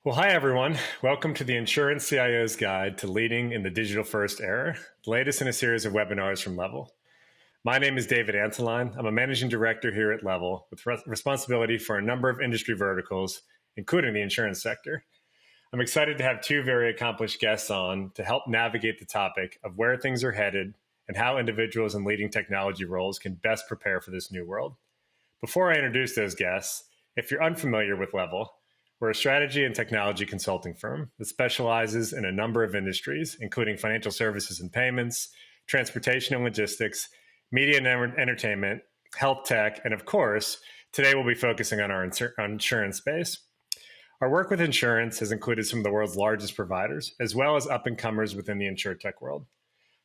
Well, hi, everyone. Welcome to the Insurance CIO's Guide to Leading in the Digital First Era, the latest in a series of webinars from Levvel. My name is David Anteline. I'm a managing director here at Levvel with responsibility for a number of industry verticals, including the insurance sector. I'm excited to have two very accomplished guests on to help navigate the topic of where things are headed and how individuals in leading technology roles can best prepare for this new world. Before I introduce those guests, if you're unfamiliar with Levvel, we're a strategy and technology consulting firm that specializes in a number of industries, including financial services and payments, transportation and logistics, media and entertainment, health tech, and of course, today we'll be focusing on our insurance space. Our work with insurance has included some of the world's largest providers, as well as up-and-comers within the insured tech world,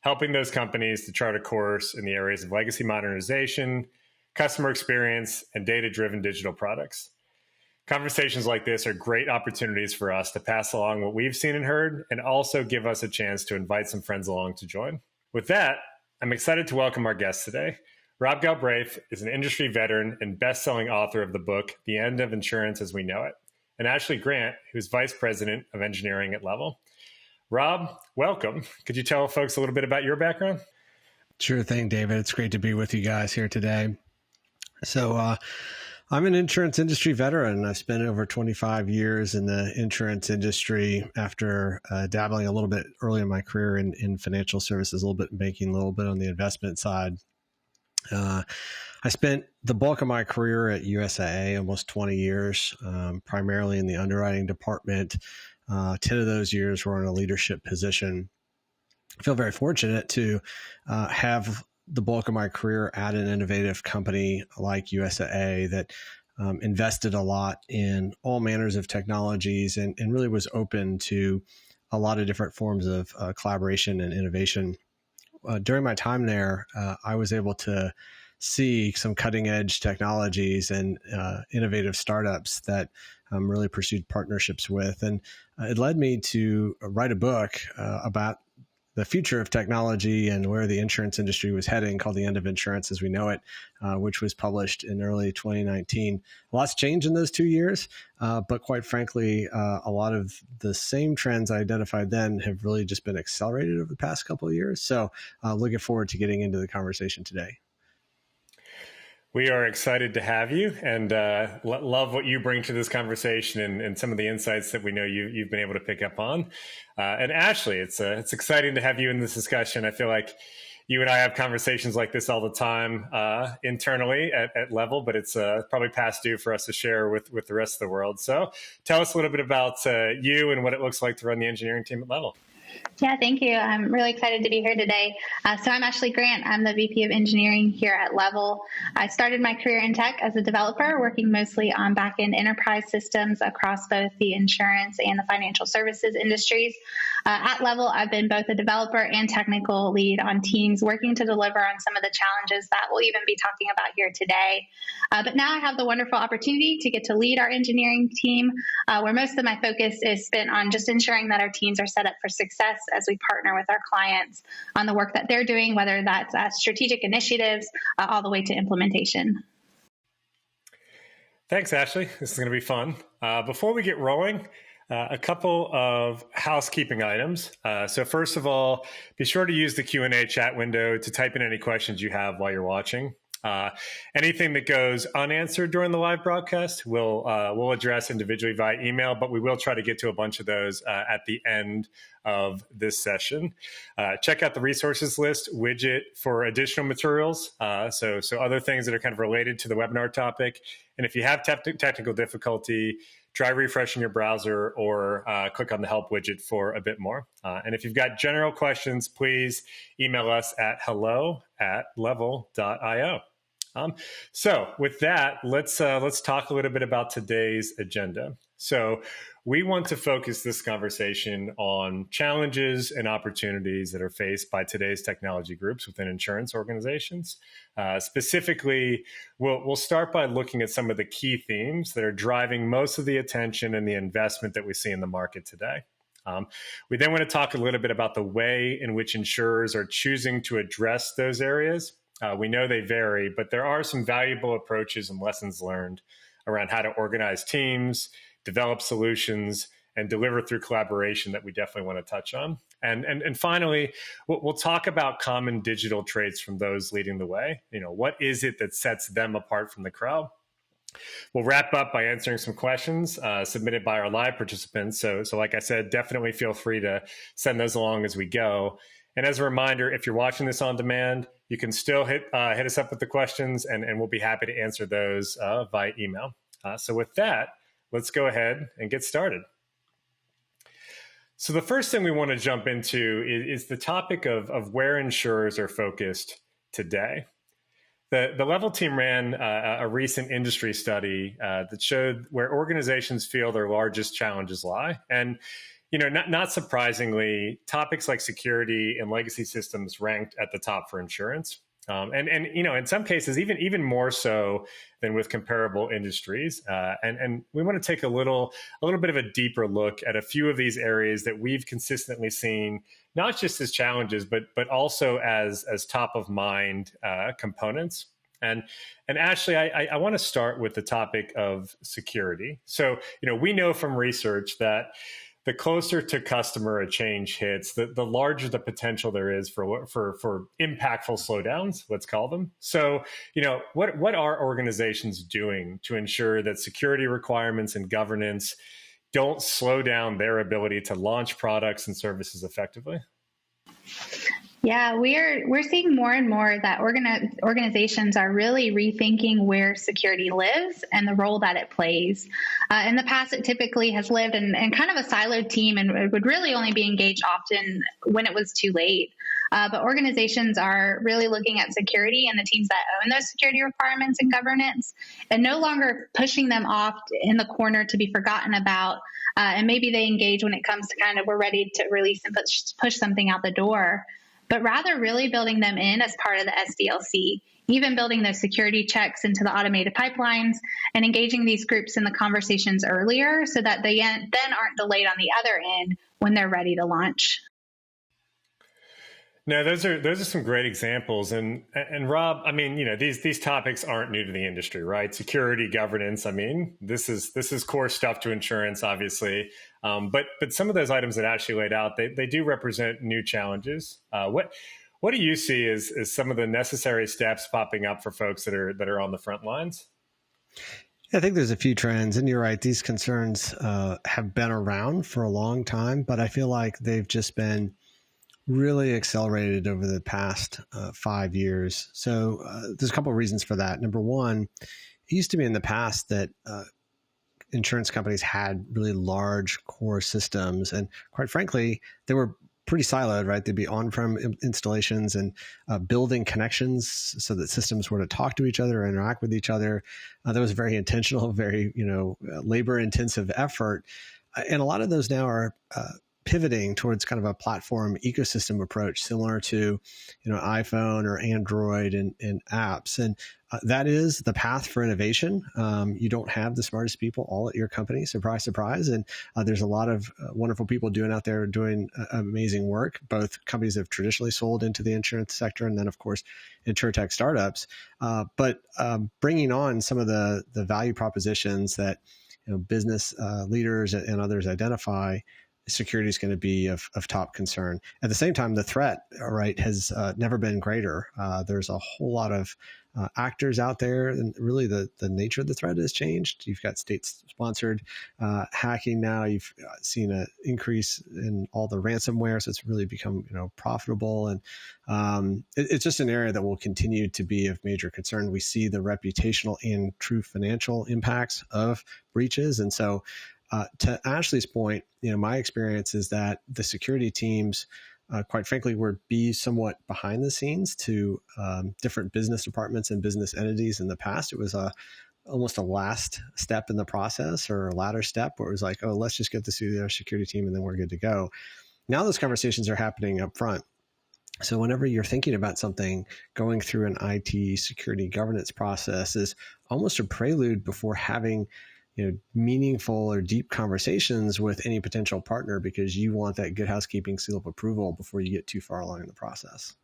helping those companies to chart a course in the areas of legacy modernization, customer experience, and data-driven digital products. Conversations like this are great opportunities for us to pass along what we've seen and heard, and also give us a chance to invite some friends along to join. With that, I'm excited to welcome our guest today. Rob Galbraith is an industry veteran and best-selling author of the book, The End of Insurance as We Know It, and Ashley Grant, who's Vice President of Engineering at Levvel. Rob, welcome. Could you tell folks a little bit about your background? Sure thing, David. It's great to be with you guys here today. So, I'm an insurance industry veteran. I spent over 25 years in the insurance industry after dabbling a little bit early in my career in financial services, a little bit in banking, a little bit on the investment side. I spent the bulk of my career at USAA, almost 20 years, primarily in the underwriting department. 10 of those years were in a leadership position. I feel very fortunate to have the bulk of my career at an innovative company like USAA that invested a lot in all manners of technologies and really was open to a lot of different forms of collaboration and innovation. During my time there, I was able to see some cutting edge technologies and innovative startups that really pursued partnerships with. And it led me to write a book about the future of technology and where the insurance industry was heading, called The End of Insurance as We Know It, which was published in early 2019. Lots changed in those 2 years, but quite frankly, a lot of the same trends I identified then have really just been accelerated over the past couple of years. So looking forward to getting into the conversation today. We are excited to have you and love what you bring to this conversation and some of the insights that we know you've been able to pick up on. And Ashley, it's exciting to have you in this discussion. I feel like you and I have conversations like this all the time internally at Levvel, but it's probably past due for us to share with the rest of the world. So tell us a little bit about you and what it looks like to run the engineering team at Levvel. Yeah, thank you. I'm really excited to be here today. So I'm Ashley Grant. I'm the VP of Engineering here at Levvel. I started my career in tech as a developer, working mostly on back-end enterprise systems across both the insurance and the financial services industries. At Levvel, I've been both a developer and technical lead on teams working to deliver on some of the challenges that we'll even be talking about here today. But now I have the wonderful opportunity to get to lead our engineering team, where most of my focus is spent on just ensuring that our teams are set up for success as we partner with our clients on the work that they're doing, whether that's strategic initiatives all the way to implementation. Thanks, Ashley. This is going to be fun. Before we get rolling, a couple of housekeeping items. So first of all, be sure to use the Q&A chat window to type in any questions you have while you're watching. Anything that goes unanswered during the live broadcast, we'll address individually via email, but we will try to get to a bunch of those at the end of this session. Check out the resources list widget for additional materials, so other things that are kind of related to the webinar topic. And if you have technical difficulty, try refreshing your browser or click on the help widget for a bit more. And if you've got general questions, please email us at hello@levvel.io. So with that, let's talk a little bit about today's agenda. So we want to focus this conversation on challenges and opportunities that are faced by today's technology groups within insurance organizations. Specifically, we'll start by looking at some of the key themes that are driving most of the attention and the investment that we see in the market today. We then want to talk a little bit about the way in which insurers are choosing to address those areas. We know they vary, but there are some valuable approaches and lessons learned around how to organize teams, develop solutions, and deliver through collaboration that we definitely want to touch on. And finally, we'll talk about common digital traits from those leading the way. What is it that sets them apart from the crowd? We'll wrap up by answering some questions submitted by our live participants. So like I said, definitely feel free to send those along as we go. And as a reminder, if you're watching this on demand, you can still hit us up with the questions, and we'll be happy to answer those via email. So with that, let's go ahead and get started. So the first thing we want to jump into is the topic of where insurers are focused today. The Levvel team ran a recent industry study that showed where organizations feel their largest challenges lie. And, not surprisingly, topics like security and legacy systems ranked at the top for insurance. And in some cases, even more so than with comparable industries. And we want to take a little bit of a deeper look at a few of these areas that we've consistently seen, not just as challenges, but also as top of mind components. And Ashley, I want to start with the topic of security. So, we know from research that the closer to customer a change hits, the larger the potential there is for impactful slowdowns, let's call them. So, what are organizations doing to ensure that security requirements and governance don't slow down their ability to launch products and services effectively? Yeah, we're seeing more and more that organizations are really rethinking where security lives and the role that it plays. In the past, it typically has lived in kind of a siloed team and would really only be engaged often when it was too late. But organizations are really looking at security and the teams that own those security requirements and governance, and no longer pushing them off in the corner to be forgotten about. And maybe they engage when it comes to kind of we're ready to release and push something out the door, but rather really building them in as part of the SDLC, even building those security checks into the automated pipelines and engaging these groups in the conversations earlier so that they then aren't delayed on the other end when they're ready to launch. No, those are some great examples. And Rob, these topics aren't new to the industry, right? Security, governance. This is core stuff to insurance, obviously. But some of those items that Ashley laid out, they do represent new challenges. What do you see as some of the necessary steps popping up for folks that are on the front lines? I think there's a few trends, and you're right. These concerns have been around for a long time, but I feel like they've just been really accelerated over the past 5 years. So there's a couple of reasons for that. Number one, it used to be in the past that insurance companies had really large core systems, and quite frankly, they were pretty siloed, right? They'd be on-prem installations and building connections so that systems were to talk to each other, interact with each other. That was very intentional, very labor-intensive effort, and a lot of those now are pivoting towards kind of a platform ecosystem approach, similar to, iPhone or Android and apps. And that is the path for innovation. You don't have the smartest people all at your company, surprise, surprise. And there's a lot of wonderful people out there doing amazing work, both companies that have traditionally sold into the insurance sector and then, of course, insurtech startups. But bringing on some of the value propositions that business leaders and others identify, security is going to be of top concern. At the same time, the threat, right, has never been greater. There's a whole lot of actors out there, and really the nature of the threat has changed. You've got state-sponsored hacking now. You've seen an increase in all the ransomware, so it's really become profitable, and it's just an area that will continue to be of major concern. We see the reputational and true financial impacts of breaches, and so to Ashley's point, my experience is that the security teams, quite frankly, would be somewhat behind the scenes to different business departments and business entities in the past. It was almost a last step in the process, or a latter step, where it was like, oh, let's just get this through our security team and then we're good to go. Now those conversations are happening up front. So whenever you're thinking about something, going through an IT security governance process is almost a prelude before having meaningful or deep conversations with any potential partner, because you want that good housekeeping seal of approval before you get too far along in the process.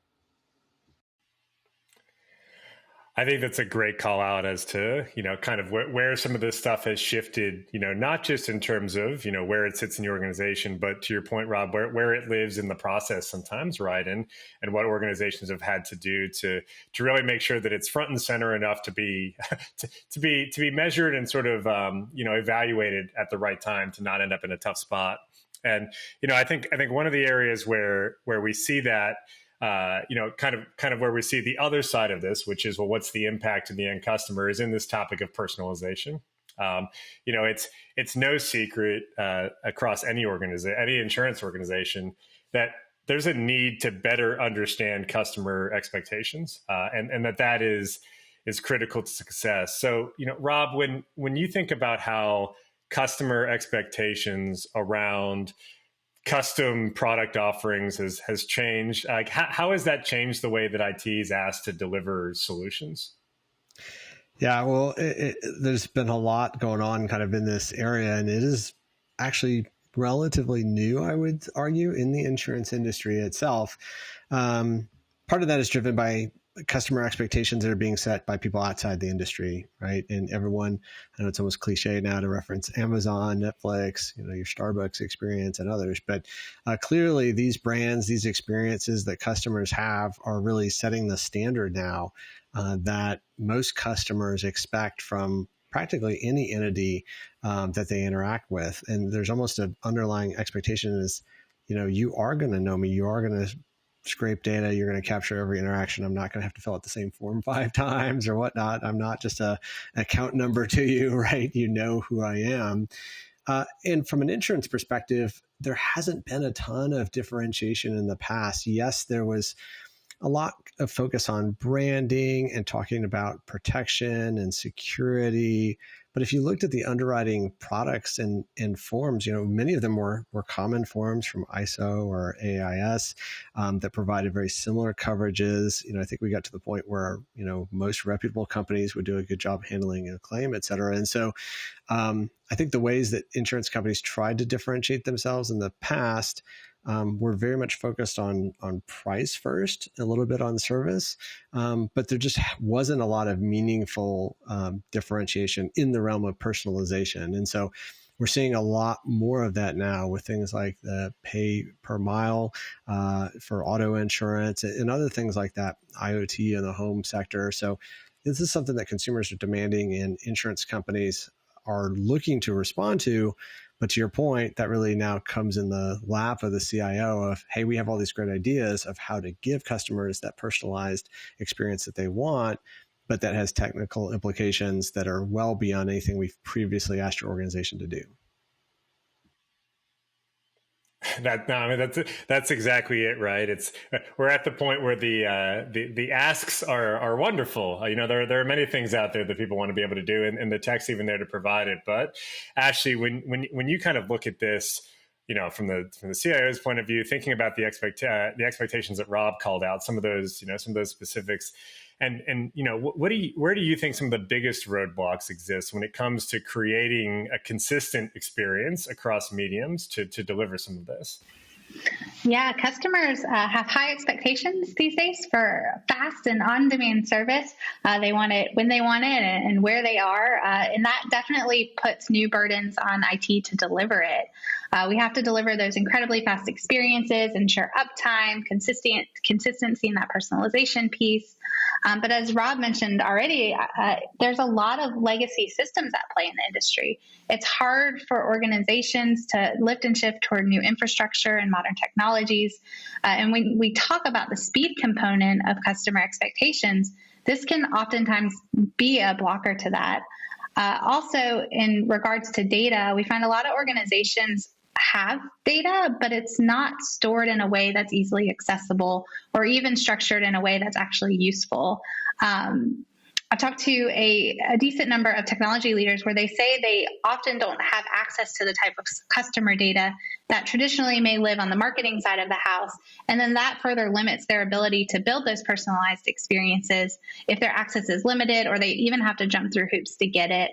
I think that's a great call out as to, kind of where some of this stuff has shifted, not just in terms of, where it sits in the organization, but to your point, Rob, where it lives in the process sometimes, right? And what organizations have had to do to really make sure that it's front and center enough to be, to be measured and sort of, evaluated at the right time to not end up in a tough spot. And, I think one of the areas where we see that, kind of where we see the other side of this, which is, well, what's the impact to the end customer, is in this topic of personalization. It's no secret across any insurance organization that there's a need to better understand customer expectations, and that is critical to success. So, Rob, when you think about how customer expectations around custom product offerings has changed, like how has that changed the way that IT is asked to deliver solutions? Yeah, well, there's been a lot going on kind of in this area, and it is actually relatively new, I would argue, in the insurance industry itself. Part of that is driven by customer expectations that are being set by people outside the industry, right? And everyone, I know it's almost cliche now to reference Amazon, Netflix, your Starbucks experience and others, but clearly these brands, these experiences that customers have are really setting the standard now that most customers expect from practically any entity that they interact with. And there's almost an underlying expectation is, you are going to know me, you are going to scrape data, you're going to capture every interaction. I'm not going to have to fill out the same form 5 times or whatnot. I'm not just an account number to you, right? You know who I am. And from an insurance perspective, there hasn't been a ton of differentiation in the past. Yes, there was a lot of focus on branding and talking about protection and security. But if you looked at the underwriting products and forms, many of them were common forms from ISO or AIS that provided very similar coverages. I think we got to the point where, most reputable companies would do a good job handling a claim, et cetera. And so I think the ways that insurance companies tried to differentiate themselves in the past were very much focused on price first, a little bit on service, but there just wasn't a lot of meaningful differentiation in the realm of personalization. And so we're seeing a lot more of that now with things like the pay per mile for auto insurance and other things like that, IoT in the home sector. So this is something that consumers are demanding and insurance companies are looking to respond to. But to your point, that really now comes in the lap of the CIO of, hey, we have all these great ideas of how to give customers that personalized experience that they want, but that has technical implications that are well beyond anything we've previously asked your organization to do. That's exactly it, right? We're at the point where the asks are wonderful. There are many things out there that people want to be able to do, and the tech's even there to provide it. But actually, when you kind of look at this, from the CIO's point of view, thinking about the expectations that Rob called out, some of those specifics. And where do you think some of the biggest roadblocks exist when it comes to creating a consistent experience across mediums to deliver some of this? Yeah, customers have high expectations these days for fast and on-demand service. They want it when they want it and where they are, and that definitely puts new burdens on IT to deliver it. We have to deliver those incredibly fast experiences, ensure uptime, consistency in that personalization piece. But as Rob mentioned already, there's a lot of legacy systems at play in the industry. It's hard for organizations to lift and shift toward new infrastructure and modern technologies. And when we talk about the speed component of customer expectations, this can oftentimes be a blocker to that. Also, in regards to data, we find a lot of organizations have data, but it's not stored in a way that's easily accessible or even structured in a way that's actually useful. I've talked to a decent number of technology leaders where they say they often don't have access to the type of customer data that traditionally may live on the marketing side of the house. And then that further limits their ability to build those personalized experiences if their access is limited, or they even have to jump through hoops to get it.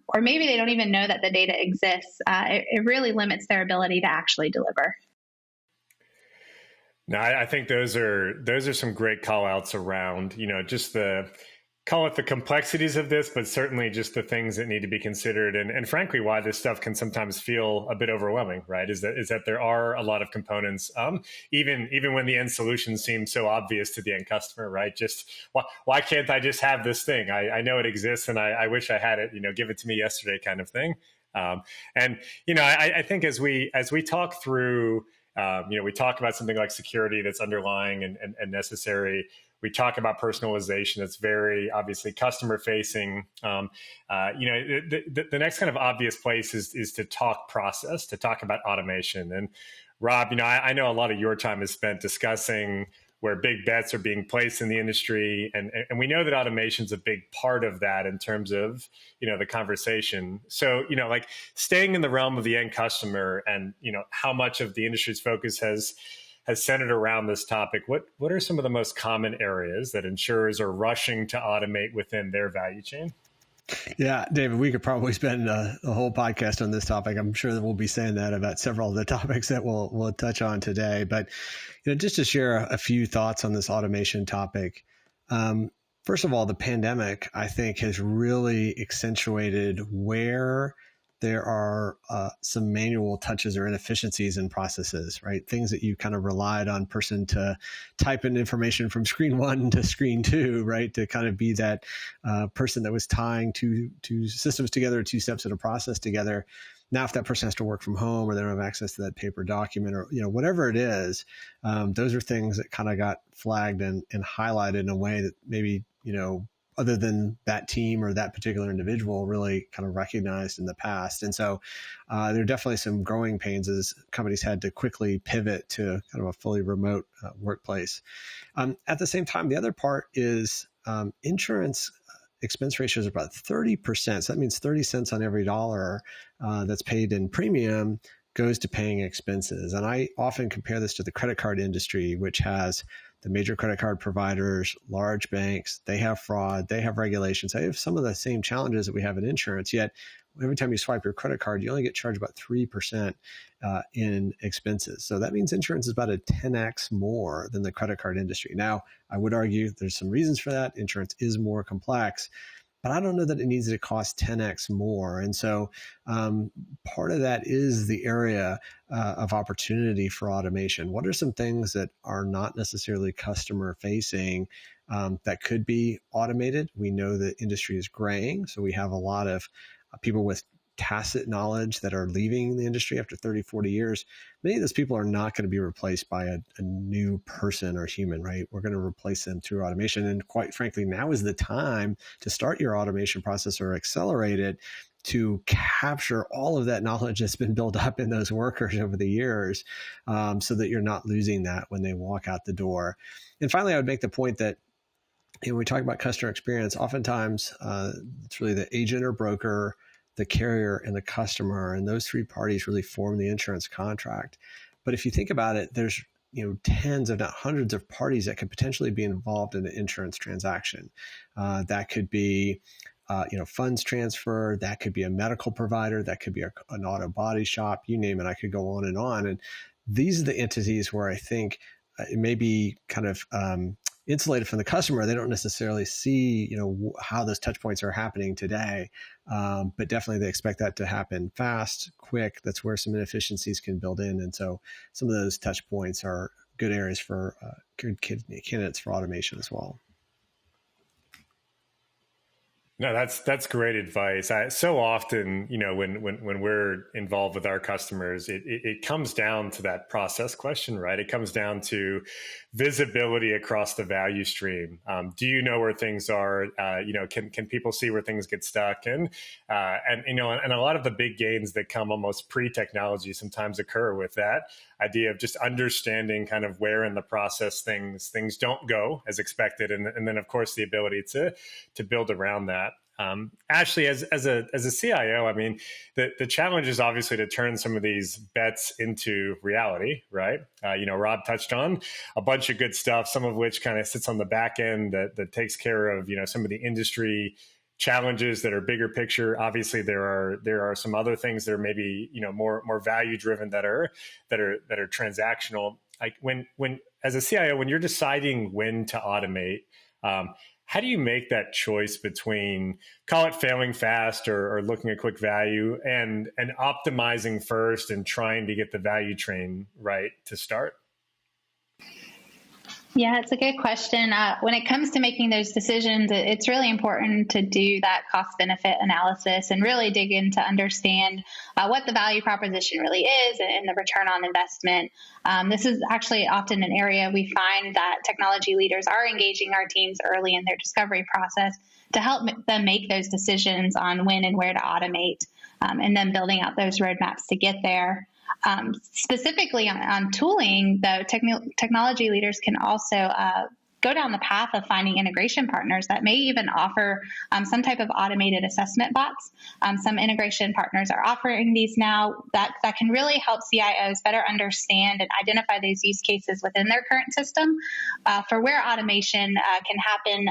Or maybe they don't even know that the data exists. It really limits their ability to actually deliver. No, I think those are some great call outs around, just the call it the complexities of this, but certainly just the things that need to be considered, and frankly, why this stuff can sometimes feel a bit overwhelming, right? Is that there are a lot of components, even when the end solution seems so obvious to the end customer, right? Just why can't I just have this thing? I know it exists, and I wish I had it. Give it to me yesterday, kind of thing. And I think as we talk through, we talk about something like security that's underlying and necessary. We talk about personalization that's very obviously customer facing. The next kind of obvious place is to talk process, to talk about automation. And Rob, I know a lot of your time is spent discussing where big bets are being placed in the industry. And we know that automation is a big part of that in terms of, the conversation. So, like staying in the realm of the end customer and, how much of the industry's focus has centered around this topic. What are some of the most common areas that insurers are rushing to automate within their value chain? Yeah, David, we could probably spend a whole podcast on this topic. I'm sure that we'll be saying that about several of the topics that we'll touch on today. But just to share a few thoughts on this automation topic. First of all, the pandemic, I think, has really accentuated where there are some manual touches or inefficiencies in processes, right? Things that you kind of relied on person to type in information from screen 1 to screen 2, right? To kind of be that person that was tying two systems together, 2 steps in a process together. Now, if that person has to work from home or they don't have access to that paper document or, whatever it is, those are things that kind of got flagged and highlighted in a way that maybe, other than that team or that particular individual really kind of recognized in the past. And so there are definitely some growing pains as companies had to quickly pivot to kind of a fully remote workplace. At the same time, the other part is insurance expense ratios are about 30%. So that means 30 cents on every dollar that's paid in premium goes to paying expenses. And I often compare this to the credit card industry, which has the major credit card providers, large banks. They have fraud, they have regulations. They have some of the same challenges that we have in insurance, yet every time you swipe your credit card, you only get charged about 3% in expenses. So that means insurance is about a 10x more than the credit card industry. Now, I would argue there's some reasons for that. Insurance is more complex, but I don't know that it needs to cost 10x more. And so part of that is the area of opportunity for automation. What are some things that are not necessarily customer facing that could be automated? We know the industry is graying, so we have a lot of people with tacit knowledge that are leaving the industry after 30, 40 years. Many of those people are not going to be replaced by a new person or human, right? We're going to replace them through automation. And quite frankly, now is the time to start your automation process or accelerate it to capture all of that knowledge that's been built up in those workers over the years so that you're not losing that when they walk out the door. And finally, I would make the point that when we talk about customer experience, oftentimes it's really the agent or broker, the carrier, and the customer, and those 3 parties really form the insurance contract. But if you think about it, there's tens, if not hundreds, of parties that could potentially be involved in an insurance transaction. That could be funds transfer, that could be a medical provider, that could be an auto body shop, you name it. I could go on. And these are the entities where I think it may be kind of insulated from the customer. They don't necessarily see, how those touch points are happening today, but definitely they expect that to happen fast, quick. That's where some inefficiencies can build in. And so some of those touch points are good areas for good candidates for automation as well. No, that's great advice. So often, when we're involved with our customers, it comes down to that process question, right? It comes down to visibility across the value stream. Do you know where things are? Can people see where things get stuck? And a lot of the big gains that come almost pre-technology sometimes occur with that idea of just understanding kind of where in the process things don't go as expected, and then of course the ability to build around that. Ashley, as a CIO, I mean, the challenge is obviously to turn some of these bets into reality, right? Rob touched on a bunch of good stuff, some of which kind of sits on the back end that takes care of some of the industry challenges that are bigger picture. Obviously, there are some other things that are maybe more value driven that are transactional. Like when as a CIO, when you're deciding when to automate, how do you make that choice between, call it failing fast or looking at quick value, and optimizing first and trying to get the value train right to start? Yeah, it's a good question. When it comes to making those decisions, it's really important to do that cost benefit analysis and really dig in to understand what the value proposition really is and the return on investment. This is actually often an area we find that technology leaders are engaging our teams early in their discovery process to help them make those decisions on when and where to automate, and then building out those roadmaps to get there. Specifically on tooling, though, technology leaders can also go down the path of finding integration partners that may even offer some type of automated assessment bots. Some integration partners are offering these now that can really help CIOs better understand and identify these use cases within their current system for where automation can happen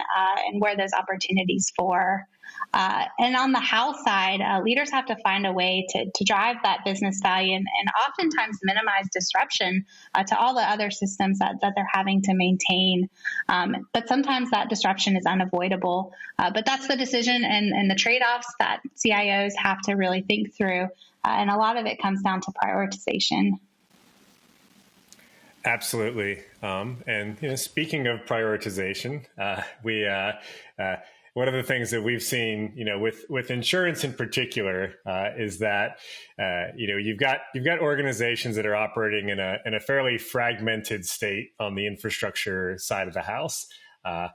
and where those opportunities for. And on the how side, leaders have to find a way to drive that business value and oftentimes minimize disruption to all the other systems that they're having to maintain. But sometimes that disruption is unavoidable. But that's the decision and the trade-offs that CIOs have to really think through. And a lot of it comes down to prioritization. Absolutely. And speaking of prioritization, one of the things that we've seen, with insurance in particular, is that you've got organizations that are operating in a fairly fragmented state on the infrastructure side of the house. Ashley,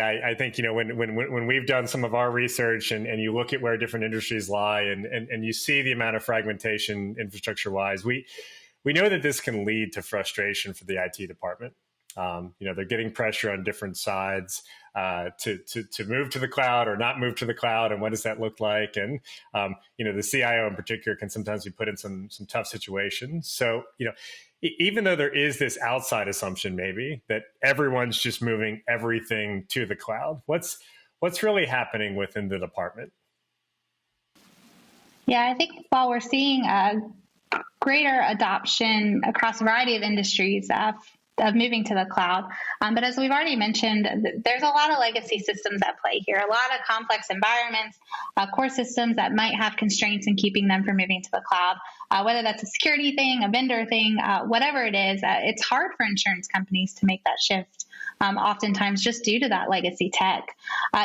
I think when we've done some of our research and you look at where different industries lie and you see the amount of fragmentation infrastructure wise, we know that this can lead to frustration for the IT department. They're getting pressure on different sides to move to the cloud or not move to the cloud, and what does that look like? And the CIO in particular can sometimes be put in some tough situations. So even though there is this outside assumption maybe that everyone's just moving everything to the cloud, what's really happening within the department? Yeah, I think while we're seeing greater adoption across a variety of industries of moving to the cloud. But as we've already mentioned, there's a lot of legacy systems at play here, a lot of complex environments, core systems that might have constraints in keeping them from moving to the cloud, whether that's a security thing, a vendor thing, whatever it is. It's hard for insurance companies to make that shift, oftentimes just due to that legacy tech.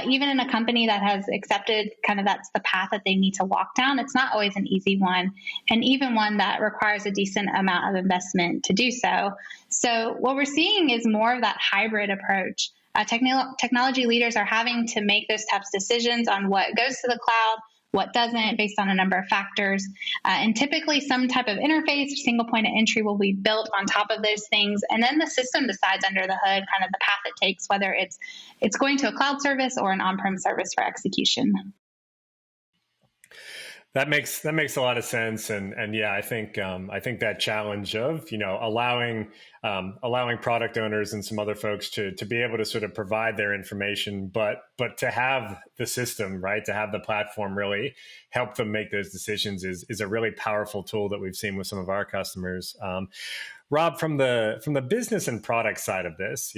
Even in a company that has accepted kind of that's the path that they need to walk down, it's not always an easy one, and even one that requires a decent amount of investment to do so. So what we're seeing is more of that hybrid approach. Technology leaders are having to make those tough decisions on what goes to the cloud, what doesn't, based on a number of factors. And typically some type of interface or single point of entry will be built on top of those things. And then the system decides under the hood kind of the path it takes, whether it's going to a cloud service or an on-prem service for execution. That makes a lot of sense, and yeah, I think that challenge of allowing product owners and some other folks to be able to sort of provide their information, but to have the system, right, to have the platform really help them make those decisions is a really powerful tool that we've seen with some of our customers. Rob, from the business and product side of this,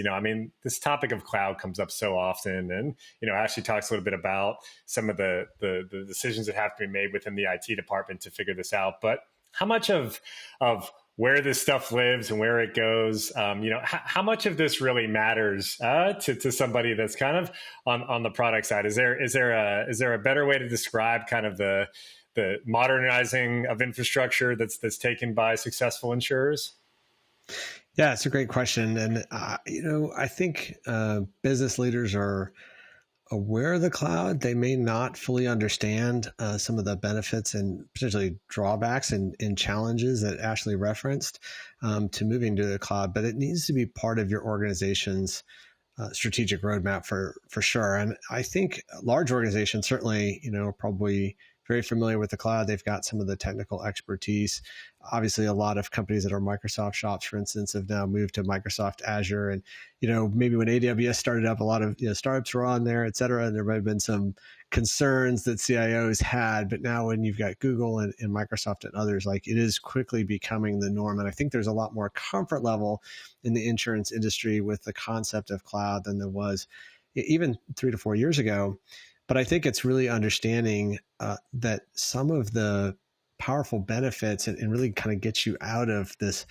this topic of cloud comes up so often, and Ashley talks a little bit about some of the decisions that have to be made within the IT department to figure this out. But how much of where this stuff lives and where it goes, how much of this really matters to somebody that's kind of on the product side? Is there a better way to describe kind of the modernizing of infrastructure that's taken by successful insurers? Yeah, it's a great question. And, I think business leaders are aware of the cloud. They may not fully understand some of the benefits and potentially drawbacks and challenges that Ashley referenced to moving to the cloud, but it needs to be part of your organization's strategic roadmap for sure. And I think large organizations certainly, probably very familiar with the cloud. They've got some of the technical expertise. Obviously, a lot of companies that are Microsoft shops, for instance, have now moved to Microsoft Azure. And, maybe when AWS started up, a lot of startups were on there, et cetera. And there might have been some concerns that CIOs had. But now when you've got Google and Microsoft and others, like, it is quickly becoming the norm. And I think there's a lot more comfort level in the insurance industry with the concept of cloud than there was even 3 to 4 years ago. But I think it's really understanding that some of the powerful benefits and really kind of gets you out of this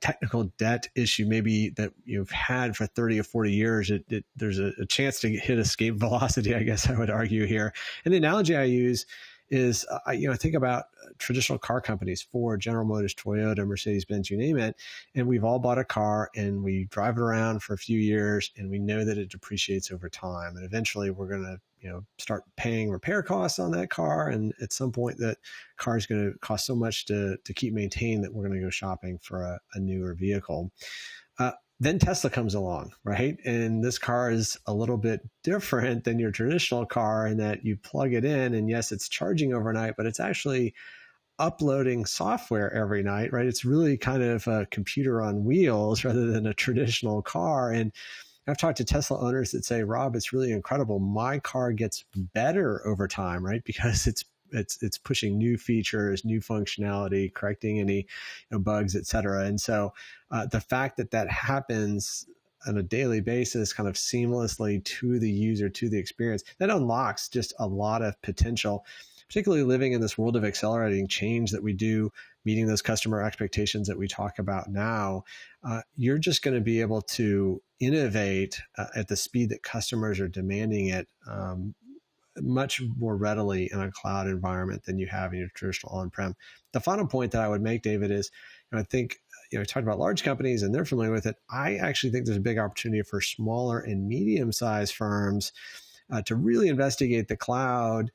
technical debt issue maybe that you've had for 30 or 40 years. There's a chance to hit escape velocity, I guess I would argue here. And the analogy I use is, I think about traditional car companies, Ford, General Motors, Toyota, Mercedes-Benz, you name it. And we've all bought a car and we drive it around for a few years and we know that it depreciates over time. And eventually we're going to start paying repair costs on that car. And at some point that car is going to cost so much to keep maintained that we're going to go shopping for a newer vehicle. Then Tesla comes along, right? And this car is a little bit different than your traditional car in that you plug it in and yes, it's charging overnight, but it's actually uploading software every night, right? It's really kind of a computer on wheels rather than a traditional car. And I've talked to Tesla owners that say, Rob, it's really incredible. My car gets better over time, right? Because it's pushing new features, new functionality, correcting any bugs, et cetera. And so the fact that happens on a daily basis, kind of seamlessly to the user, to the experience, that unlocks just a lot of potential, particularly living in this world of accelerating change that we do, meeting those customer expectations that we talk about now. You're just going to be able to innovate at the speed that customers are demanding it much more readily in a cloud environment than you have in your traditional on-prem. The final point that I would make, David, is I think we talked about large companies and they're familiar with it. I actually think there's a big opportunity for smaller and medium-sized firms to really investigate the cloud,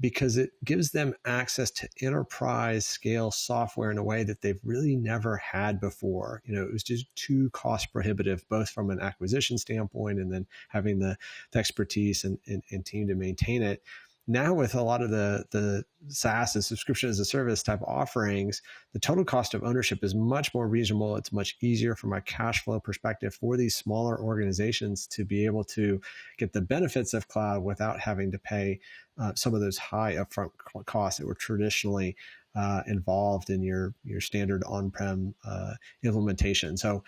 because it gives them access to enterprise scale software in a way that they've really never had before. It was just too cost prohibitive, both from an acquisition standpoint and then having the expertise and team to maintain it. Now with a lot of the SaaS and subscription as a service type offerings, the total cost of ownership is much more reasonable. It's much easier from a cash flow perspective for these smaller organizations to be able to get the benefits of cloud without having to pay some of those high upfront costs that were traditionally involved in your standard on-prem implementation. So,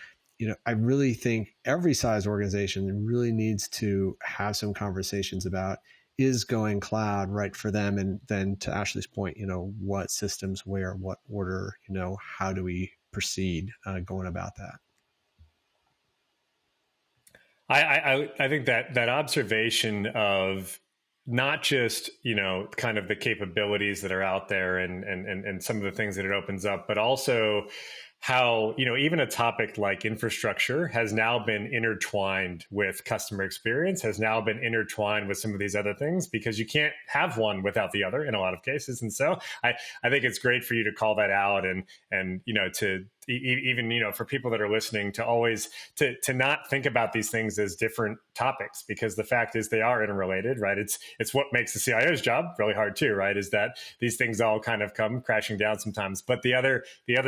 I really think every size organization really needs to have some conversations about, is going cloud right for them? And then to Ashley's point, what systems, where, what order, how do we proceed going about that? I think that observation of not just, kind of the capabilities that are out there and some of the things that it opens up, but also how, even a topic like infrastructure has now been intertwined with customer experience, has now been intertwined with some of these other things, because you can't have one without the other in a lot of cases. And so I think it's great for you to call that out and to even, for people that are listening, to always to not think about these things as different topics, because the fact is they are interrelated, right? It's what makes the CIO's job really hard too, right? Is that these things all kind of come crashing down sometimes. But the other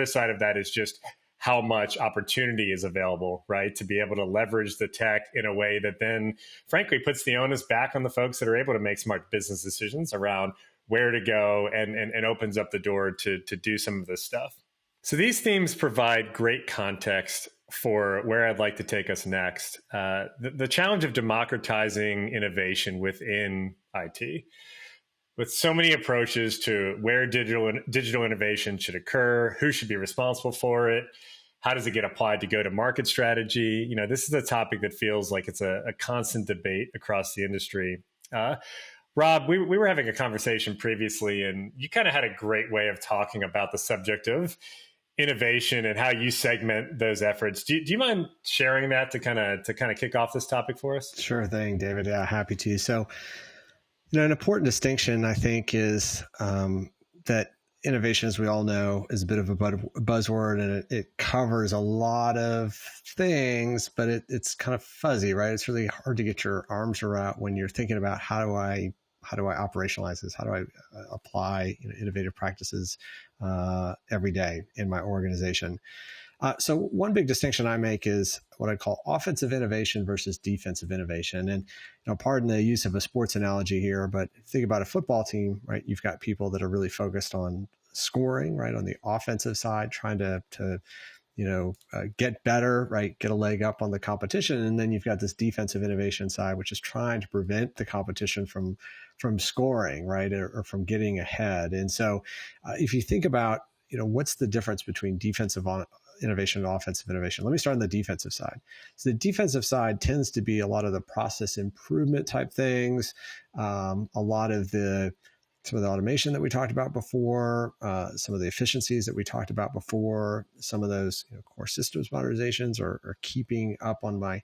side of that is just how much opportunity is available, right? To be able to leverage the tech in a way that then, frankly, puts the onus back on the folks that are able to make smart business decisions around where to go and opens up the door to do some of this stuff. So these themes provide great context for where I'd like to take us next. The challenge of democratizing innovation within IT. With so many approaches to where digital innovation should occur, who should be responsible for it, how does it get applied to go-to-market strategy? This is a topic that feels like it's a constant debate across the industry. Rob, we were having a conversation previously, and you kind of had a great way of talking about the subject of innovation and how you segment those efforts. Do you mind sharing that to kind of kick off this topic for us? Sure thing, David. Yeah, happy to. So, an important distinction, I think, is that innovation, as we all know, is a bit of a buzzword, and it covers a lot of things, but it's kind of fuzzy, right? It's really hard to get your arms around when you're thinking about how do I how do I operationalize this? How do I apply innovative practices every day in my organization? So one big distinction I make is what I call offensive innovation versus defensive innovation. And pardon the use of a sports analogy here, but think about a football team, right? You've got people that are really focused on scoring, right, on the offensive side, trying to get better, right, get a leg up on the competition. And then you've got this defensive innovation side, which is trying to prevent the competition from scoring, right, or from getting ahead. And so if you think about, what's the difference between defensive innovation and offensive innovation? Let me start on the defensive side. So the defensive side tends to be a lot of the process improvement type things, a lot of some of the automation that we talked about before, some of the efficiencies that we talked about before, some of those core systems modernizations, or keeping up on my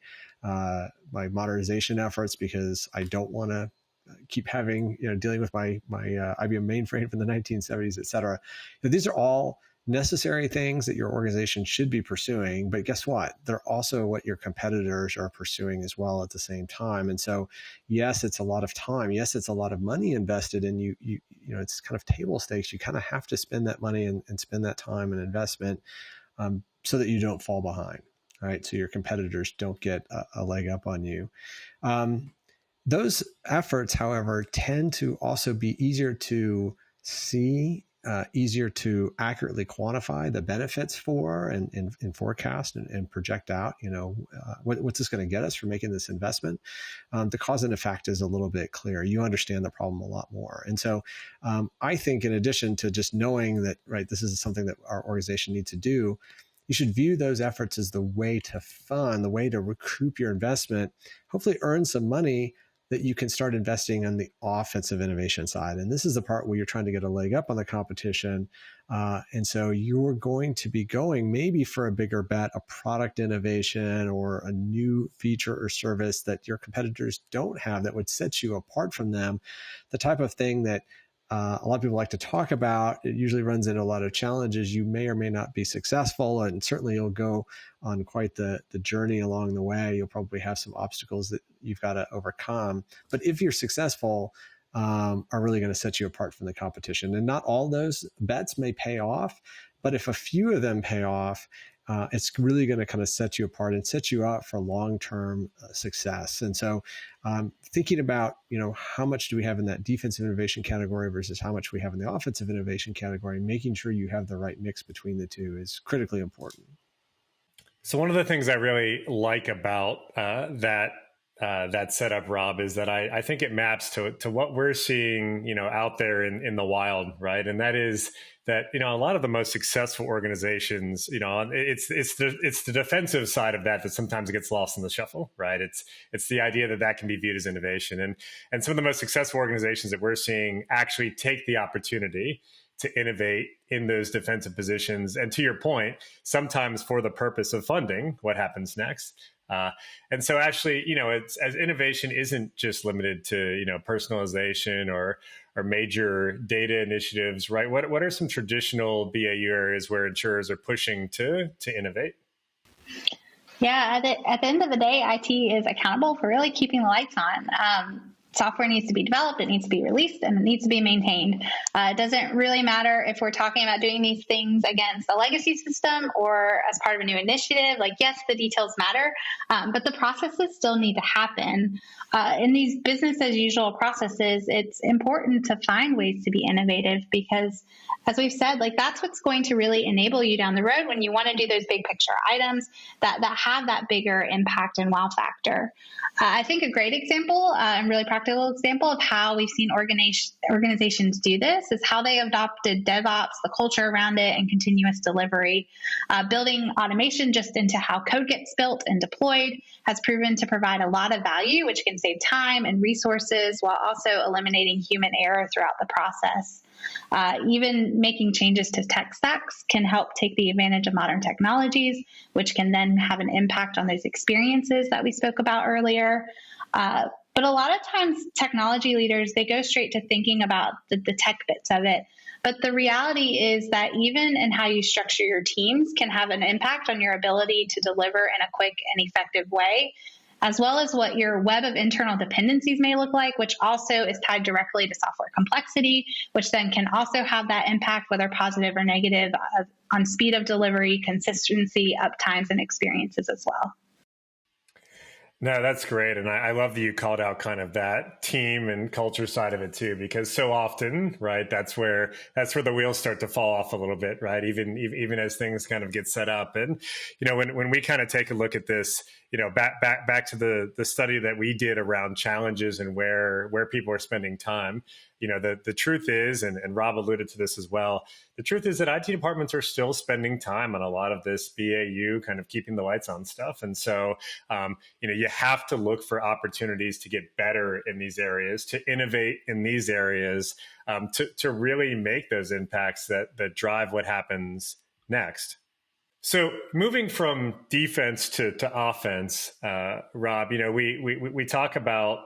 modernization efforts because I don't want to keep having, dealing with my IBM mainframe from the 1970s, et cetera. These are all necessary things that your organization should be pursuing, but guess what? They're also what your competitors are pursuing as well at the same time. And so, yes, it's a lot of time. Yes, it's a lot of money invested in you. It's kind of table stakes. You kind of have to spend that money and spend that time and investment so that you don't fall behind, right? So your competitors don't get a leg up on you. Those efforts, however, tend to also be easier to see, easier to accurately quantify the benefits for and forecast and project out, what's this going to get us for making this investment? The cause and effect is a little bit clearer. You understand the problem a lot more. And so I think in addition to just knowing that, right, this is something that our organization needs to do, you should view those efforts as the way to fund, the way to recoup your investment, hopefully earn some money that you can start investing on the offensive innovation side. And this is the part where you're trying to get a leg up on the competition. And so you're going to be going maybe for a bigger bet, a product innovation or a new feature or service that your competitors don't have that would set you apart from them. The type of thing that a lot of people like to talk about. It usually runs into a lot of challenges. You may or may not be successful, and certainly you'll go on quite the journey along the way. You'll probably have some obstacles that you've got to overcome. But if you're successful, are really going to set you apart from the competition. And not all those bets may pay off, but if a few of them pay off, it's really going to kind of set you apart and set you up for long-term success. And so thinking about, how much do we have in that defensive innovation category versus how much we have in the offensive innovation category, making sure you have the right mix between the two is critically important. So one of the things I really like about that setup, Rob, is that I think it maps to what we're seeing, out there in the wild, right? And that is that, a lot of the most successful organizations, it's the defensive side of that sometimes gets lost in the shuffle, right? It's the idea that can be viewed as innovation. And some of the most successful organizations that we're seeing actually take the opportunity to innovate in those defensive positions. And to your point, sometimes for the purpose of funding what happens next. And so actually, it's as innovation isn't just limited to, personalization or major data initiatives, right? What are some traditional BAU areas where insurers are pushing to innovate? Yeah, at the end of the day, IT is accountable for really keeping the lights on. Software needs to be developed, it needs to be released, and it needs to be maintained. It doesn't really matter if we're talking about doing these things against a legacy system or as part of a new initiative. Like, yes, the details matter, but the processes still need to happen. In these business as usual processes, it's important to find ways to be innovative because, as we've said, that's what's going to really enable you down the road when you want to do those big picture items that have that bigger impact and wow factor. I think a great example and really practical example of how we've seen organizations do this is how they adopted DevOps, the culture around it, and continuous delivery. Building automation just into how code gets built and deployed has proven to provide a lot of value, which can save time and resources while also eliminating human error throughout the process. Even making changes to tech stacks can help take the advantage of modern technologies, which can then have an impact on those experiences that we spoke about earlier. But a lot of times technology leaders, they go straight to thinking about the tech bits of it. But the reality is that even in how you structure your teams can have an impact on your ability to deliver in a quick and effective way. as well as what your web of internal dependencies may look like, which also is tied directly to software complexity, which then can also have that impact, whether positive or negative, on speed of delivery, consistency, uptimes, and experiences as well. No, that's great. And I love that you called out kind of that team and culture side of it too, because so often, right, that's where the wheels start to fall off a little bit, right? Even as things kind of get set up. And, when we kind of take a look at this, back to the study that we did around challenges and where people are spending time, the truth is, and Rob alluded to this as well, the truth is that IT departments are still spending time on a lot of this BAU kind of keeping the lights on stuff. And so, you have to look for opportunities to get better in these areas, to innovate in these areas, to really make those impacts that drive what happens next. So moving from defense to offense, Rob, we talk about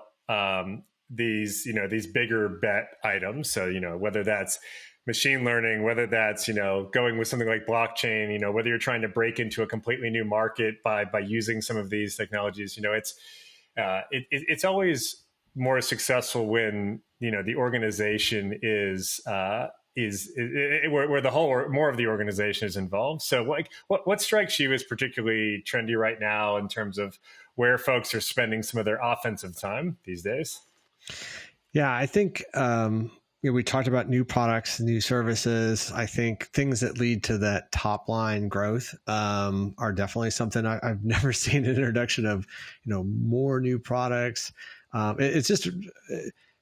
these bigger bet items. So, whether that's machine learning, whether that's, going with something like blockchain, whether you're trying to break into a completely new market by using some of these technologies, it's always more successful when, the organization is where the whole or more of the organization is involved. So what strikes you as particularly trendy right now in terms of where folks are spending some of their offensive time these days? Yeah, I think we talked about new products, new services. I think things that lead to that top line growth are definitely something I've never seen an introduction of, more new products.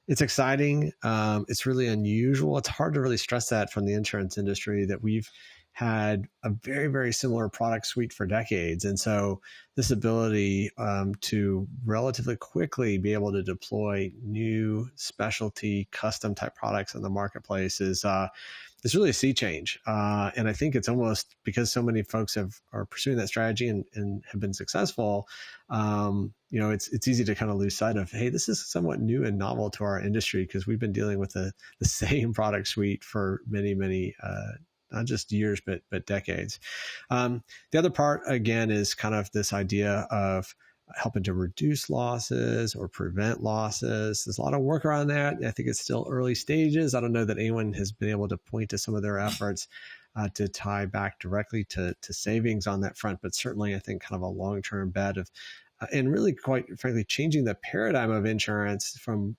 It's exciting. It's really unusual. It's hard to really stress that from the insurance industry that we've had a very, very similar product suite for decades. And so this ability to relatively quickly be able to deploy new specialty custom type products in the marketplace is really a sea change. And I think it's almost because so many folks are pursuing that strategy and have been successful. It's easy to kind of lose sight of, hey, this is somewhat new and novel to our industry because we've been dealing with the same product suite for many, many not just years, but decades. The other part, again, is kind of this idea of helping to reduce losses or prevent losses. There's a lot of work around that. I think it's still early stages. I don't know that anyone has been able to point to some of their efforts to tie back directly to savings on that front, but certainly I think kind of a long-term bet of and really, quite frankly, changing the paradigm of insurance from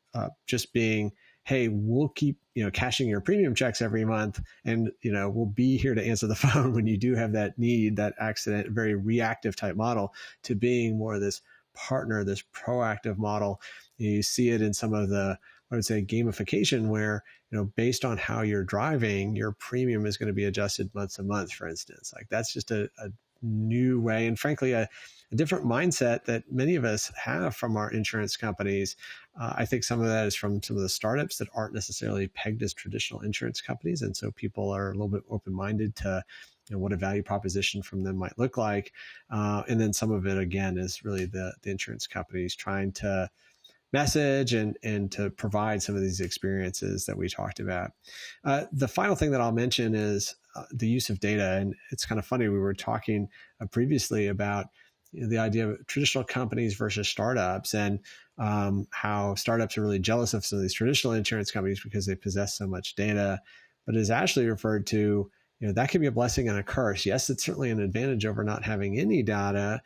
just being, hey, we'll keep cashing your premium checks every month, and we'll be here to answer the phone when you do have that need, that accident, very reactive type model, to being more of this partner, this proactive model. You see it in some of the, I would say, gamification where based on how you're driving, your premium is going to be adjusted month to month, for instance. Like that's just a new way, and frankly, a different mindset that many of us have from our insurance companies. I think some of that is from some of the startups that aren't necessarily pegged as traditional insurance companies. And so people are a little bit open-minded to what a value proposition from them might look like. And then some of it, again, is really the insurance companies trying to message and to provide some of these experiences that we talked about. The final thing that I'll mention is the use of data. And it's kind of funny, we were talking previously about the idea of traditional companies versus startups, and how startups are really jealous of some of these traditional insurance companies because they possess so much data. But as Ashley referred to, that can be a blessing and a curse. Yes, it's certainly an advantage over not having any data.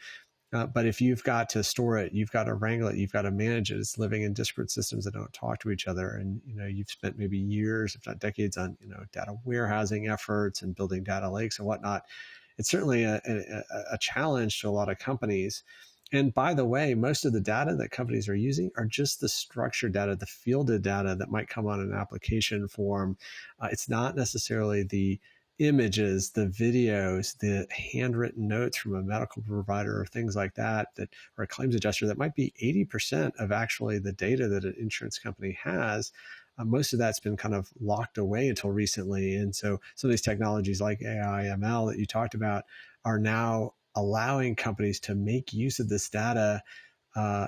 But if you've got to store it, you've got to wrangle it, you've got to manage it. It's living in disparate systems that don't talk to each other. And, you've spent maybe years, if not decades, on, data warehousing efforts and building data lakes and whatnot. It's certainly a challenge to a lot of companies. And by the way, most of the data that companies are using are just the structured data, the fielded data that might come on an application form. It's not necessarily the images, the videos, the handwritten notes from a medical provider or things like that, or a claims adjuster that might be 80% of actually the data that an insurance company has. Most of that's been kind of locked away until recently. And so some of these technologies like AI, ML that you talked about are now allowing companies to make use of this data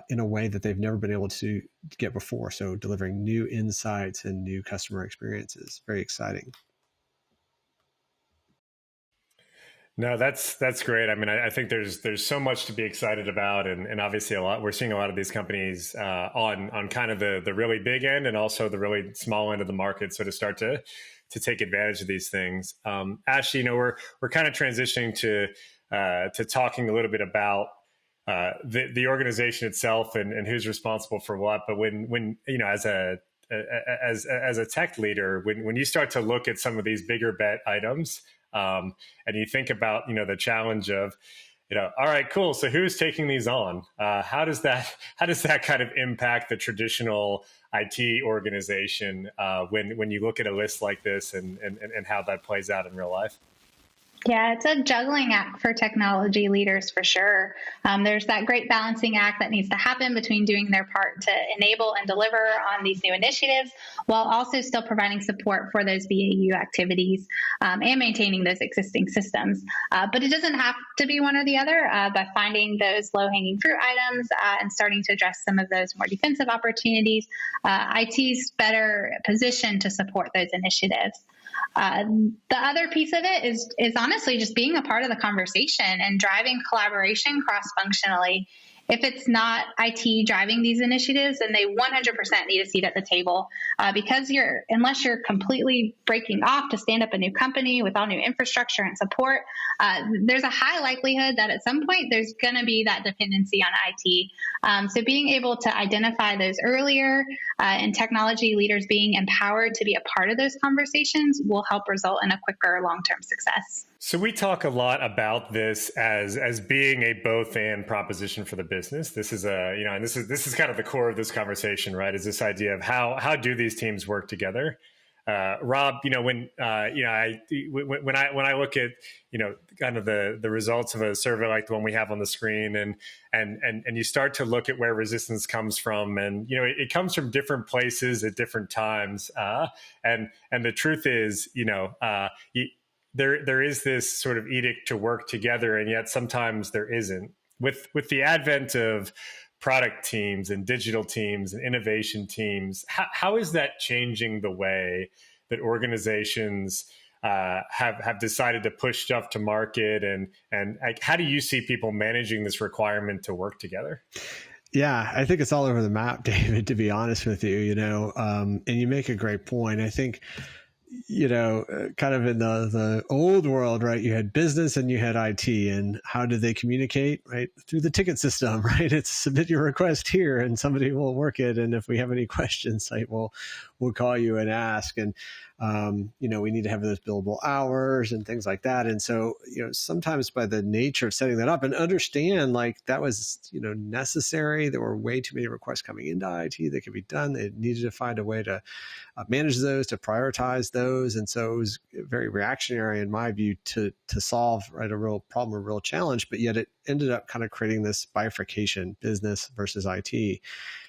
in a way that they've never been able to get before. So delivering new insights and new customer experiences. Very exciting. No, that's great. I mean, I think there's so much to be excited about, and obviously we're seeing a lot of these companies on kind of the really big end and also the really small end of the market. So to start to take advantage of these things, Ashley, we're kind of transitioning to talking a little bit about the organization itself and who's responsible for what. But when as a tech leader, when you start to look at some of these bigger bet items. And you think about, the challenge of, all right, cool. So who's taking these on? How does that kind of impact the traditional IT organization when you look at a list like this and how that plays out in real life? Yeah, it's a juggling act for technology leaders for sure. There's that great balancing act that needs to happen between doing their part to enable and deliver on these new initiatives while also still providing support for those BAU activities and maintaining those existing systems. But it doesn't have to be one or the other. By finding those low-hanging fruit items and starting to address some of those more defensive opportunities, IT's better positioned to support those initiatives. The other piece of it is honestly just being a part of the conversation and driving collaboration cross-functionally. If it's not IT driving these initiatives, then they 100% need a seat at the table because unless you're completely breaking off to stand up a new company with all new infrastructure and support, there's a high likelihood that at some point there's going to be that dependency on IT. So being able to identify those earlier and technology leaders being empowered to be a part of those conversations will help result in a quicker long-term success. So we talk a lot about this as being a both and proposition for the business. This is and this is kind of the core of this conversation, right? Is this idea of how do these teams work together? Rob, when I look at kind of the results of a survey like the one we have on the screen, and you start to look at where resistance comes from, and it comes from different places at different times, and the truth is, there is this sort of edict to work together, and yet sometimes there isn't. With the advent of product teams and digital teams and innovation teams, how is that changing the way that organizations have decided to push stuff to market, and how do you see people managing this requirement to work together? Yeah, I think it's all over the map, David, to be honest with you, and you make a great point. I think, kind of in the old world, right, you had business and you had IT, and how did they communicate, right? Through the ticket system, right? It's submit your request here and somebody will work it. And if we have any questions, we'll call you and ask. And, we need to have those billable hours and things like that. And so, sometimes by the nature of setting that up and understand that was, necessary, there were way too many requests coming into IT that could be done. They needed to find a way to manage those, to prioritize those. And so it was very reactionary in my view to solve a real problem, a real challenge, but yet it ended up kind of creating this bifurcation, business versus IT.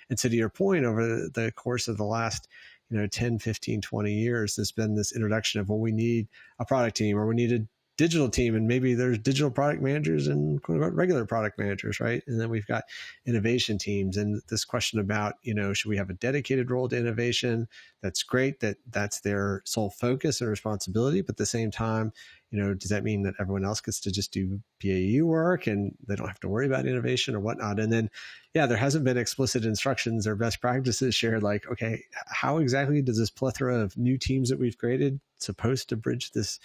And so to your point, over the course of the last 10, 15, 20 years, there's been this introduction of, well, we need a product team or we need a digital team, and maybe there's digital product managers and quote unquote regular product managers, right? And then we've got innovation teams, and this question about, should we have a dedicated role to innovation? That's great that's their sole focus and responsibility, but at the same time, does that mean that everyone else gets to just do BAU work and they don't have to worry about innovation or whatnot? And then, there hasn't been explicit instructions or best practices shared, okay, how exactly does this plethora of new teams that we've created supposed to bridge this,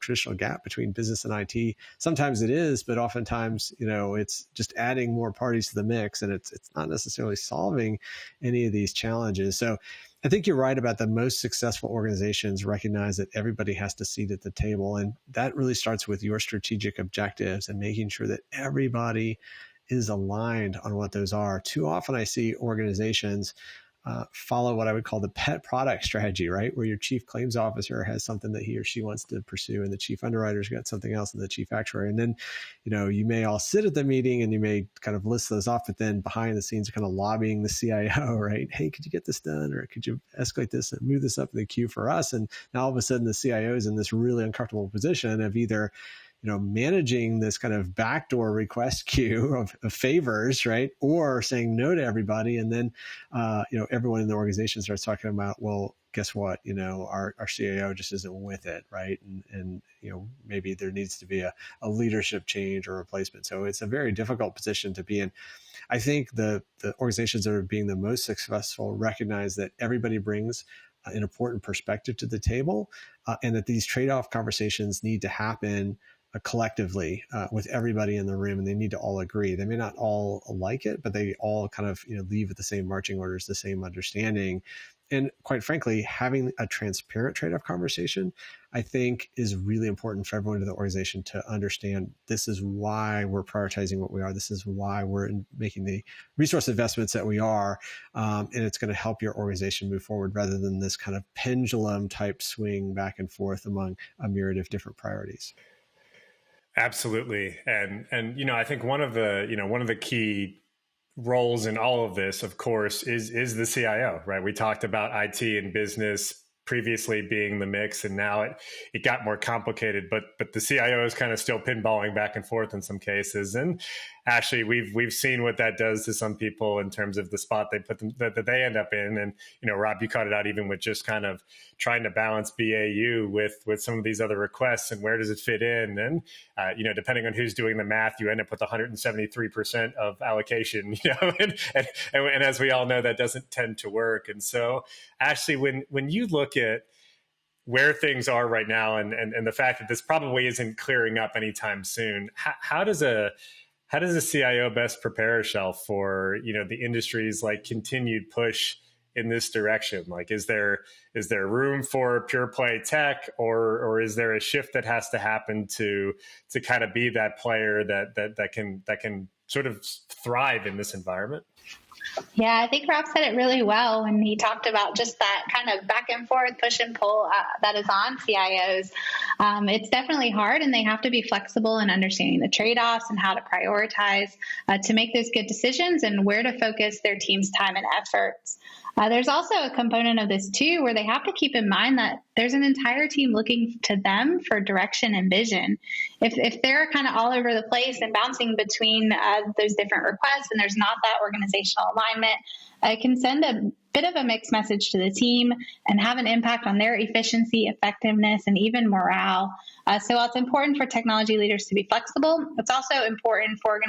traditional gap between business and IT? Sometimes it is, but oftentimes, it's just adding more parties to the mix, and it's not necessarily solving any of these challenges. So I think you're right about the most successful organizations recognize that everybody has to seat at the table. And that really starts with your strategic objectives and making sure that everybody is aligned on what those are. Too often I see organizations follow what I would call the pet product strategy, right? Where your chief claims officer has something that he or she wants to pursue, and the chief underwriter's got something else, and the chief actuary. And then, you may all sit at the meeting and you may kind of list those off, but then behind the scenes, kind of lobbying the CIO, right? Hey, could you get this done? Or could you escalate this and move this up in the queue for us? And now all of a sudden the CIO is in this really uncomfortable position of either managing this kind of backdoor request queue of favors, right? Or saying no to everybody. And then, everyone in the organization starts talking about, well, guess what? Our CIO just isn't with it, right? And maybe there needs to be a leadership change or replacement. So it's a very difficult position to be in. I think the organizations that are being the most successful recognize that everybody brings an important perspective to the table, and that these trade-off conversations need to happen collectively with everybody in the room, and they need to all agree. They may not all like it, but they all kind of leave with the same marching orders, the same understanding. And quite frankly, having a transparent trade-off conversation, I think, is really important for everyone in the organization to understand this is why we're prioritizing what we are. This is why we're making the resource investments that we are. And it's going to help your organization move forward rather than this kind of pendulum type swing back and forth among a myriad of different priorities. Absolutely. And I think one of the key roles in all of this, of course, is the CIO, right? We talked about IT and business previously being the mix, and now it got more complicated, but the CIO is kind of still pinballing back and forth in some cases. And Ashley, we've seen what that does to some people in terms of the spot they put them that they end up in. And Rob, you caught it out even with just kind of trying to balance BAU with some of these other requests and where does it fit in. And depending on who's doing the math, you end up with 173% of allocation. And as we all know, that doesn't tend to work. And so, Ashley, when you look at where things are right now and the fact that this probably isn't clearing up anytime soon, how does a CIO best prepare herself for the industry's continued push in this direction? Is there room for pure play tech, or is there a shift that has to happen to kind of be that player that can sort of thrive in this environment? Yeah, I think Rob said it really well when he talked about just that kind of back and forth push and pull that is on CIOs. It's definitely hard, and they have to be flexible in understanding the trade-offs and how to prioritize to make those good decisions and where to focus their team's time and efforts. There's also a component of this too, where they have to keep in mind that there's an entire team looking to them for direction and vision. If they're kind of all over the place and bouncing between those different requests, and there's not that organizational alignment, it can send a bit of a mixed message to the team and have an impact on their efficiency, effectiveness, and even morale. So while it's important for technology leaders to be flexible, it's also important for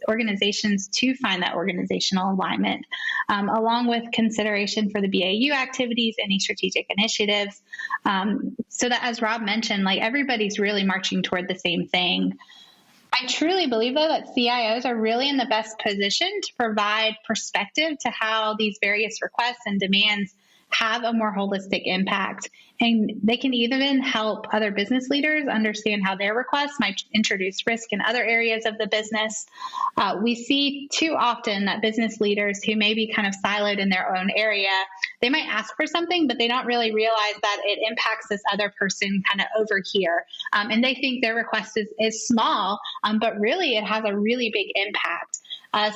organizations to find that organizational alignment, along with consideration for the BAU activities, any strategic initiatives, so that, as Rob mentioned, everybody's really marching toward the same thing. I truly believe, though, that CIOs are really in the best position to provide perspective to how these various requests and demands have a more holistic impact. And they can even help other business leaders understand how their requests might introduce risk in other areas of the business. We see too often that business leaders who may be kind of siloed in their own area, they might ask for something, but they don't really realize that it impacts this other person kind of over here. And they think their request is small, but really it has a really big impact.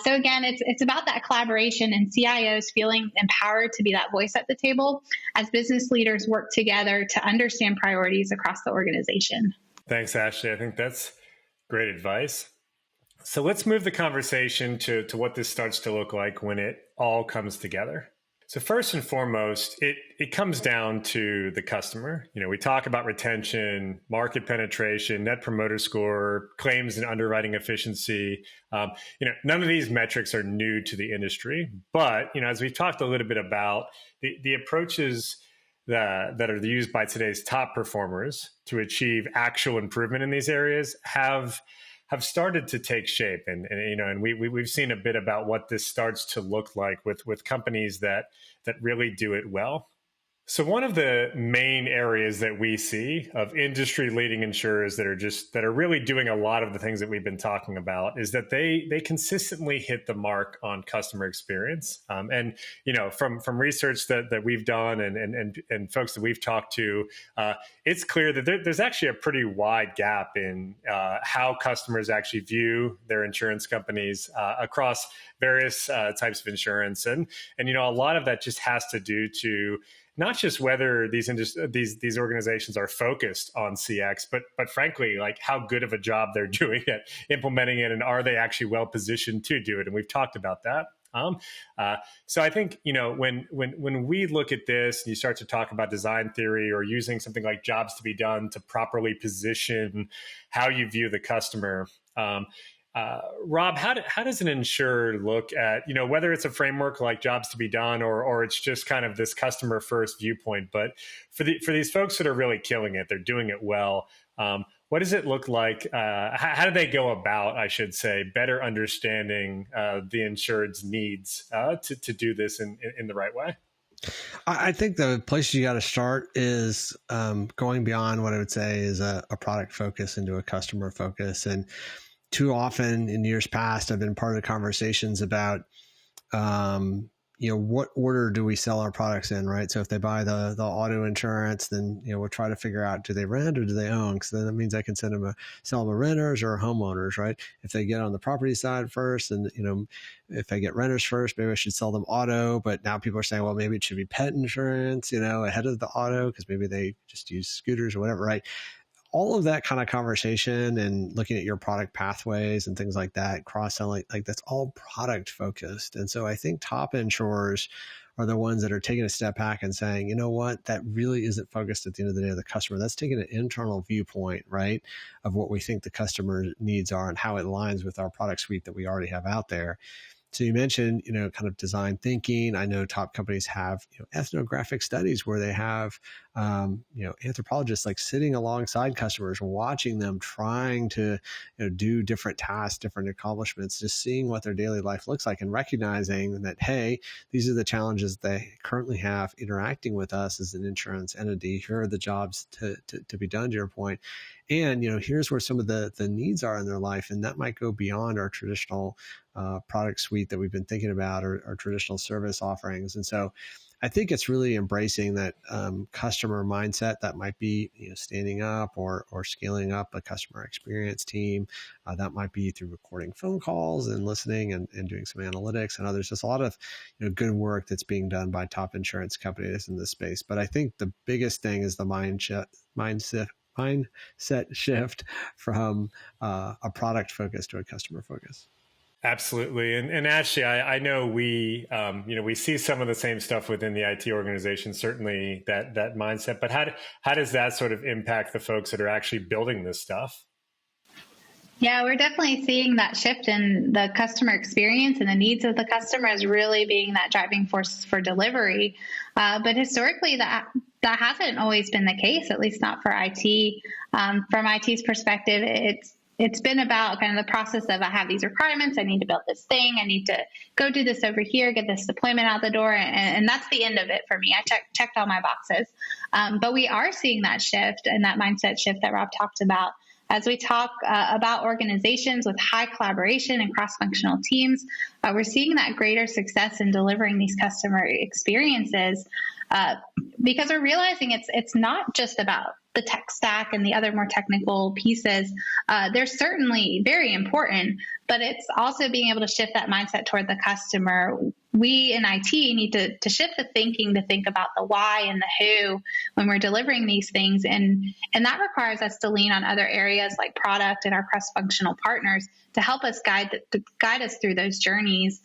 So again, it's about that collaboration and CIOs feeling empowered to be that voice at the table as business leaders work together to understand priorities across the organization. Thanks, Ashley. I think that's great advice. So let's move the conversation to what this starts to look like when it all comes together. So first and foremost, it comes down to the customer. We talk about retention, market penetration, net promoter score, claims and underwriting efficiency. None of these metrics are new to the industry, but as we've talked a little bit about, the approaches that are used by today's top performers to achieve actual improvement in these areas have started to take shape, and we've seen a bit about what this starts to look like with companies that really do it well. So one of the main areas that we see of industry leading insurers that are really doing a lot of the things that we've been talking about is that they consistently hit the mark on customer experience. And from research that we've done and folks that we've talked to, it's clear that there's actually a pretty wide gap in how customers actually view their insurance companies across various types of insurance, and a lot of that just has to do to not just whether these organizations are focused on CX, but frankly, how good of a job they're doing at implementing it, and are they actually well positioned to do it? And we've talked about that. So I think, when we look at this and you start to talk about design theory or using something like jobs to be done to properly position how you view the customer, Rob, how does an insurer look at, whether it's a framework like jobs to be done or it's just kind of this customer first viewpoint, but for these folks that are really killing it, they're doing it well. What does it look like? How do they go about, I should say, better understanding the insured's needs to do this in the right way? I think the place you got to start is going beyond what I would say is a product focus into a customer focus. And too often in years past, I've been part of conversations about, what order do we sell our products in, right? So if they buy the auto insurance, then, we'll try to figure out, do they rent or do they own? Because then that means I can sell them a renters or homeowners, right? If they get on the property side first, and, if I get renters first, maybe I should sell them auto. But now people are saying, well, maybe it should be pet insurance, ahead of the auto, because maybe they just use scooters or whatever, right? All of that kind of conversation and looking at your product pathways and things like that, cross-selling, like that's all product focused. And so I think top insurers are the ones that are taking a step back and saying, you know what, that really isn't focused at the end of the day of the customer. That's taking an internal viewpoint, right, of what we think the customer needs are and how it aligns with our product suite that we already have out there. So you mentioned, kind of design thinking. I know top companies have, ethnographic studies where they have, anthropologists like sitting alongside customers, watching them trying to, do different tasks, different accomplishments, just seeing what their daily life looks like and recognizing that, hey, these are the challenges they currently have interacting with us as an insurance entity. Here are the jobs to be done, to your point. And, here's where some of the needs are in their life. And that might go beyond our traditional product suite that we've been thinking about, or our traditional service offerings. And so I think it's really embracing that customer mindset that might be, standing up or scaling up a customer experience team. That might be through recording phone calls and listening and doing some analytics and others. There's a lot of good work that's being done by top insurance companies in this space. But I think the biggest thing is the mindset shift from a product focus to a customer focus. Absolutely. And actually, I know we see some of the same stuff within the IT organization, certainly that mindset, but how does that sort of impact the folks that are actually building this stuff? Yeah, we're definitely seeing that shift in the customer experience, and the needs of the customer is really being that driving force for delivery. But historically, that hasn't always been the case, at least not for IT. From IT's perspective, it's been about kind of the process of, I have these requirements, I need to build this thing, I need to go do this over here, get this deployment out the door, and that's the end of it for me. I checked all my boxes. But we are seeing that shift and that mindset shift that Rob talked about. As we talk about organizations with high collaboration and cross-functional teams, we're seeing that greater success in delivering these customer experiences because we're realizing it's not just about the tech stack and the other more technical pieces. They're certainly very important, but it's also being able to shift that mindset toward the customer. We in IT need to shift the thinking to think about the why and the who when we're delivering these things. And that requires us to lean on other areas like product and our cross-functional partners to help us guide us through those journeys.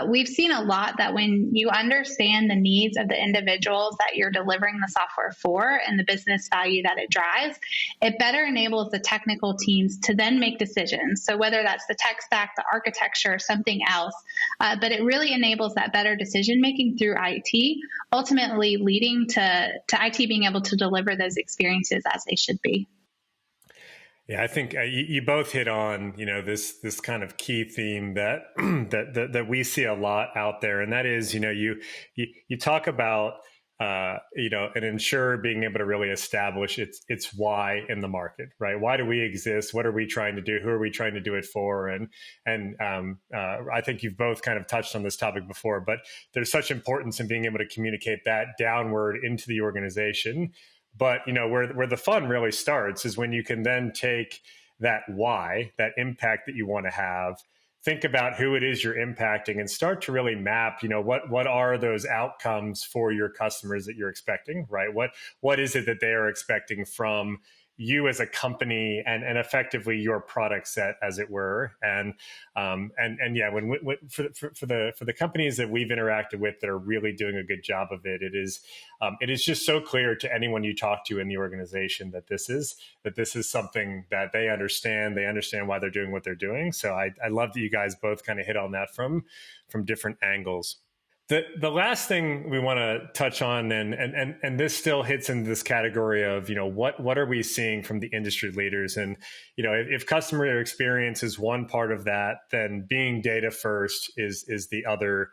We've seen a lot that when you understand the needs of the individuals that you're delivering the software for and the business value that it drives, it better enables the technical teams to then make decisions. So whether that's the tech stack, the architecture, or something else, but it really enables that better decision making through IT, ultimately leading to IT being able to deliver those experiences as they should be. Yeah, I think you both hit on this kind of key theme that that we see a lot out there, and that is you talk about an insurer being able to really establish its why in the market, right? Why do we exist? What are we trying to do? Who are we trying to do it for? And I think you've both kind of touched on this topic before, but there's such importance in being able to communicate that downward into the organization. But where the fun really starts is when you can then take that why, that impact that you want to have, think about who it is you're impacting, and start to really map, what are those outcomes for your customers that you're expecting, right? What is it that they are expecting from you as a company and effectively your product set, as it were. And yeah, for the companies that we've interacted with that are really doing a good job of it, it is just so clear to anyone you talk to in the organization that this is something that they understand. They understand why they're doing what they're doing. So I love that you guys both kind of hit on that from different angles. The last thing we want to touch on, and this still hits into this category of, what are we seeing from the industry leaders? And, if customer experience is one part of that, then being data first is the other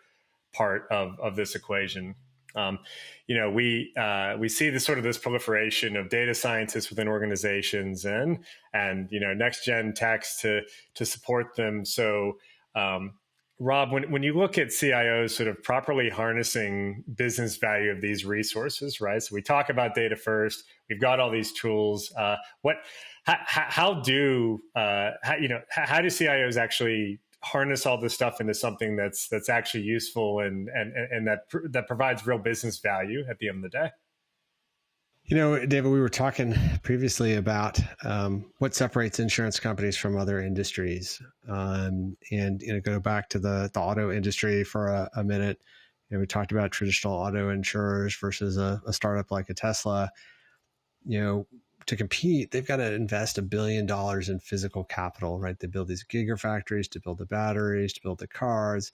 part of this equation. We see this proliferation of data scientists within organizations and next gen techs to support them. So, Rob, when you look at CIOs sort of properly harnessing business value of these resources, right? So we talk about data first. We've got all these tools. How do CIOs actually harness all this stuff into something that's actually useful and that provides real business value at the end of the day? David, we were talking previously about what separates insurance companies from other industries. And go back to the auto industry for a minute. We talked about traditional auto insurers versus a startup like a Tesla. To compete, they've got to invest $1 billion in physical capital, right? They build these gigafactories to build the batteries, to build the cars.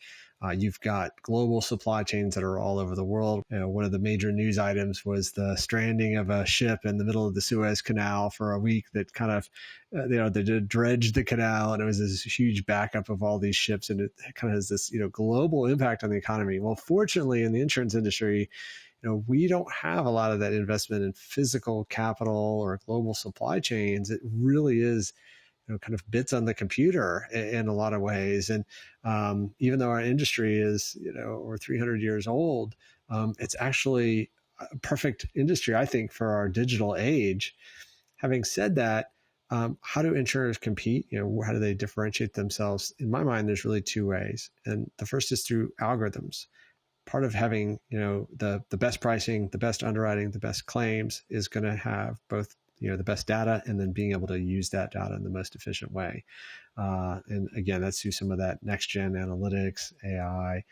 You've got global supply chains that are all over the world. One of the major news items was the stranding of a ship in the middle of the Suez Canal for a week that kind of, they dredged the canal, and it was this huge backup of all these ships, and it kind of has this, global impact on the economy. Well, fortunately, in the insurance industry, we don't have a lot of that investment in physical capital or global supply chains. It really is, kind of bits on the computer in a lot of ways. And even though our industry is, over 300 years old, it's actually a perfect industry, I think, for our digital age. Having said that, how do insurers compete? How do they differentiate themselves? In my mind, there's really two ways. And the first is through algorithms. Part of having, the best pricing, the best underwriting, the best claims is going to have both, the best data, and then being able to use that data in the most efficient way. And again, that's through some of that next gen analytics, AI,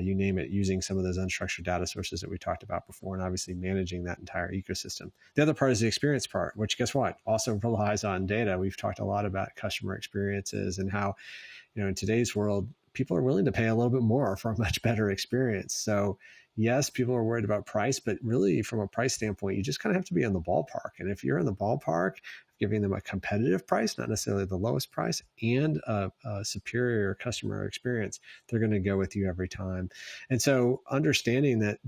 you name it, using some of those unstructured data sources that we talked about before, and obviously managing that entire ecosystem. The other part is the experience part, which, guess what, also relies on data. We've talked a lot about customer experiences and how, in today's world, people are willing to pay a little bit more for a much better experience. So yes, people are worried about price, but really from a price standpoint, you just kind of have to be in the ballpark. And if you're in the ballpark, giving them a competitive price, not necessarily the lowest price, and a superior customer experience, they're going to go with you every time. And so understanding that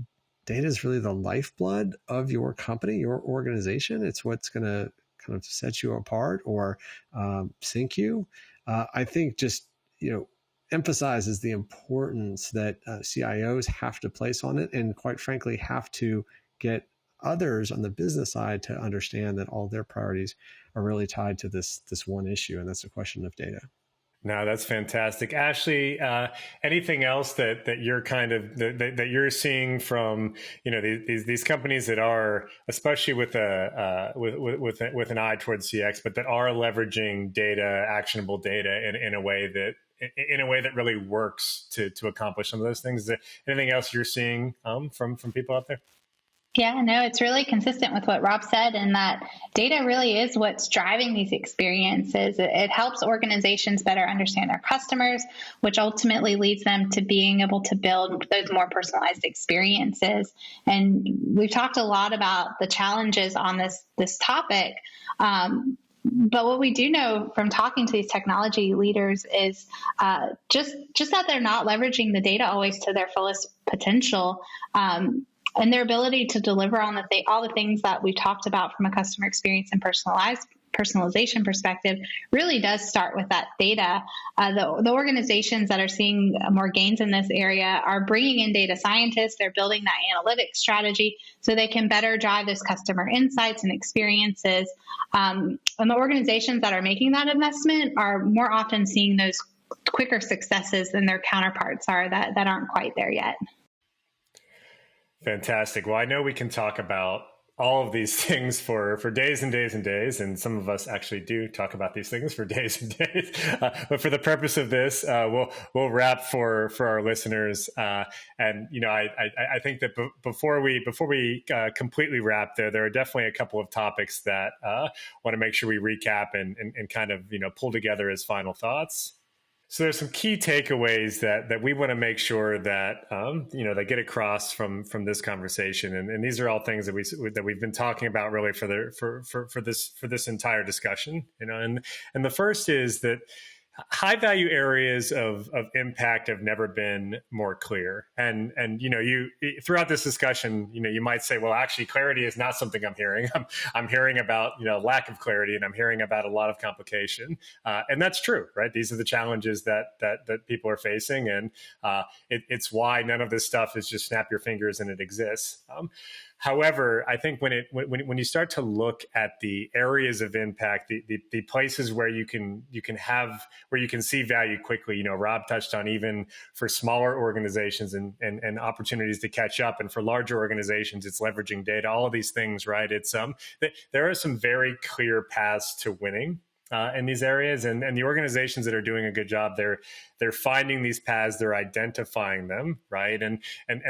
data is really the lifeblood of your company, your organization, it's what's going to kind of set you apart or sink you. I think just, emphasizes the importance that CIOs have to place on it, and quite frankly, have to get others on the business side to understand that all their priorities are really tied to this one issue, and that's a question of data. No, that's fantastic. Ashley, anything else that you're kind of that you're seeing from these companies that are, especially with an eye towards CX, but that are leveraging data, actionable data in a way that really works to accomplish some of those things? Is there anything else you're seeing from people out there? Yeah, no, it's really consistent with what Rob said, in that data really is what's driving these experiences. It helps organizations better understand their customers, which ultimately leads them to being able to build those more personalized experiences. And we've talked a lot about the challenges on this topic. But what we do know from talking to these technology leaders is just that they're not leveraging the data always to their fullest potential. And their ability to deliver on all the things that we've talked about from a customer experience and personalization perspective really does start with that data. The organizations that are seeing more gains in this area are bringing in data scientists. They're building that analytics strategy so they can better drive those customer insights and experiences. And the organizations that are making that investment are more often seeing those quicker successes than their counterparts are that aren't quite there yet. Fantastic. Well, I know we can talk about all of these things for days and days and days, and some of us actually do talk about these things for days and days. But for the purpose of this, we'll wrap for our listeners. And I think that before we completely wrap, there are definitely a couple of topics that want to make sure we recap and kind of pull together as final thoughts. So there's some key takeaways that we want to make sure that that get across from this conversation, and these are all things that we've been talking about really for this entire discussion. And the first is that high value areas of impact have never been more clear. And you throughout this discussion, you might say, well, actually, clarity is not something I'm hearing. I'm hearing about lack of clarity, and I'm hearing about a lot of complication. And that's true, right? These are the challenges that people are facing, and it's why none of this stuff is just snap your fingers and it exists. However, I think when you start to look at the areas of impact, the places where you can see value quickly, Rob touched on, even for smaller organizations and opportunities to catch up, and for larger organizations, it's leveraging data, all of these things, right? It's there are some very clear paths to winning in these areas, and the organizations that are doing a good job, they're finding these paths, they're identifying them, right? And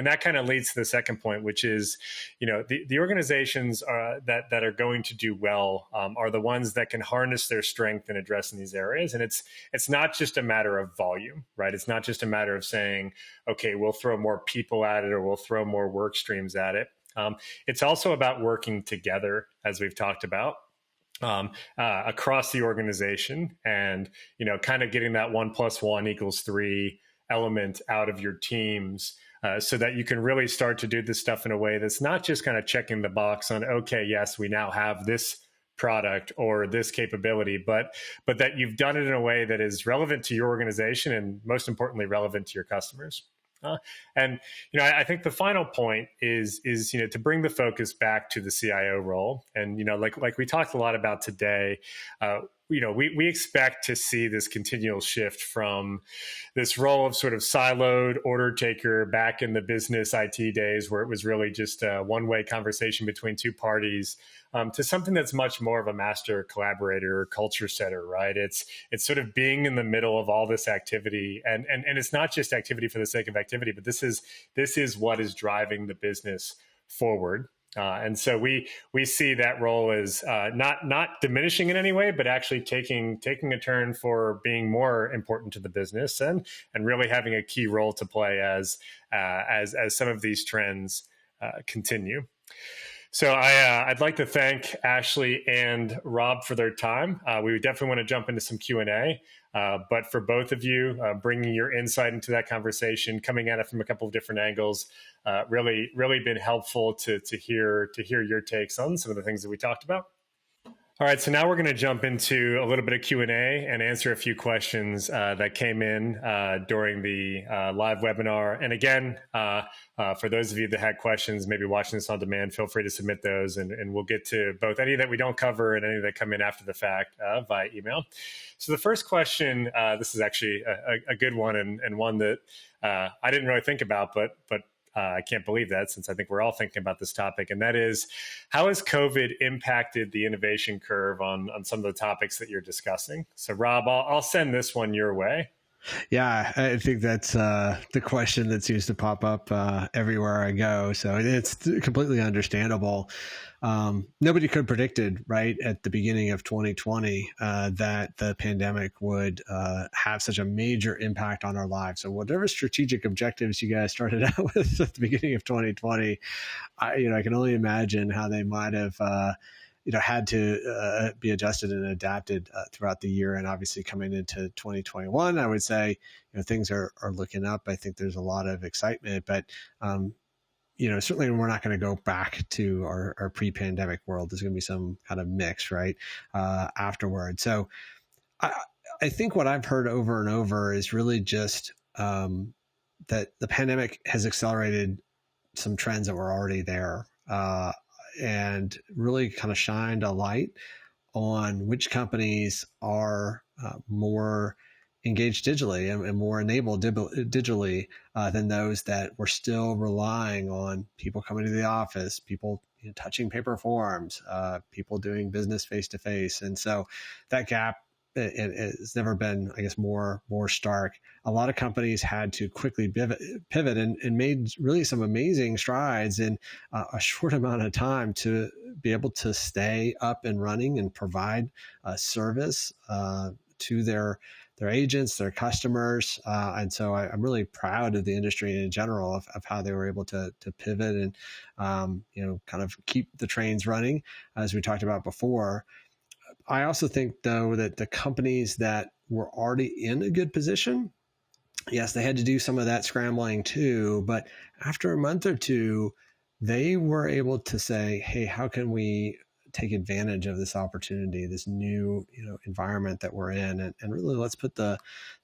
that kind of leads to the second point, which is, the organizations that are going to do well are the ones that can harness their strength in addressing these areas. And it's not just a matter of volume, right? It's not just a matter of saying, okay, we'll throw more people at it, or we'll throw more work streams at it. It's also about working together, as we've talked about. Across the organization, and kind of getting that 1 + 1 = 3 element out of your teams, so that you can really start to do this stuff in a way that's not just kind of checking the box on, okay, yes, we now have this product or this capability, but that you've done it in a way that is relevant to your organization, and most importantly, relevant to your customers. And I think the final point is to bring the focus back to the CIO role. And like we talked a lot about today, we expect to see this continual shift from this role of sort of siloed order taker back in the business IT days, where it was really just a one-way conversation between two parties, to something that's much more of a master collaborator or culture setter, right? It's sort of being in the middle of all this activity, and it's not just activity for the sake of activity, but this is what is driving the business forward. And so we see that role as not diminishing in any way, but actually taking a turn for being more important to the business, and really having a key role to play as some of these trends continue. So I'd like to thank Ashley and Rob for their time. We definitely want to jump into some Q&A. But for both of you, bringing your insight into that conversation, coming at it from a couple of different angles, really been helpful to hear your takes on some of the things that we talked about. All right, so now we're going to jump into a little bit of Q&A and answer a few questions that came in during the live webinar. And again, for those of you that had questions, maybe watching this on demand, feel free to submit those, and we'll get to both any that we don't cover and any that come in after the fact via email. So the first question, this is actually a good one, and one that I didn't really think about, but I can't believe that, since I think we're all thinking about this topic, and that is, how has COVID impacted the innovation curve on some of the topics that you're discussing? So Rob, I'll send this one your way. Yeah, I think that's the question that seems to pop up everywhere I go. So it's completely understandable. Nobody could have predicted, right, at the beginning of 2020 that the pandemic would have such a major impact on our lives. So whatever strategic objectives you guys started out with at the beginning of 2020, I can only imagine how they might have had to be adjusted and adapted throughout the year. And obviously coming into 2021, I would say, things are looking up. I think there's a lot of excitement, but certainly we're not going to go back to our pre-pandemic world. There's going to be some kind of mix, right, afterward. So I think what I've heard over and over is really just that the pandemic has accelerated some trends that were already there, and really kind of shined a light on which companies are more engaged digitally and more enabled digitally than those that were still relying on people coming to the office, people touching paper forms, people doing business face to face. And so that gap, it's never been, I guess, more stark. A lot of companies had to quickly pivot and made really some amazing strides in a short amount of time to be able to stay up and running and provide service to their agents, their customers. And so I'm really proud of the industry in general of how they were able to pivot and, kind of keep the trains running, as we talked about before. I also think, though, that the companies that were already in a good position, yes, they had to do some of that scrambling too, but after a month or two, they were able to say, hey, how can we take advantage of this opportunity, this new environment that we're in, and really let's put the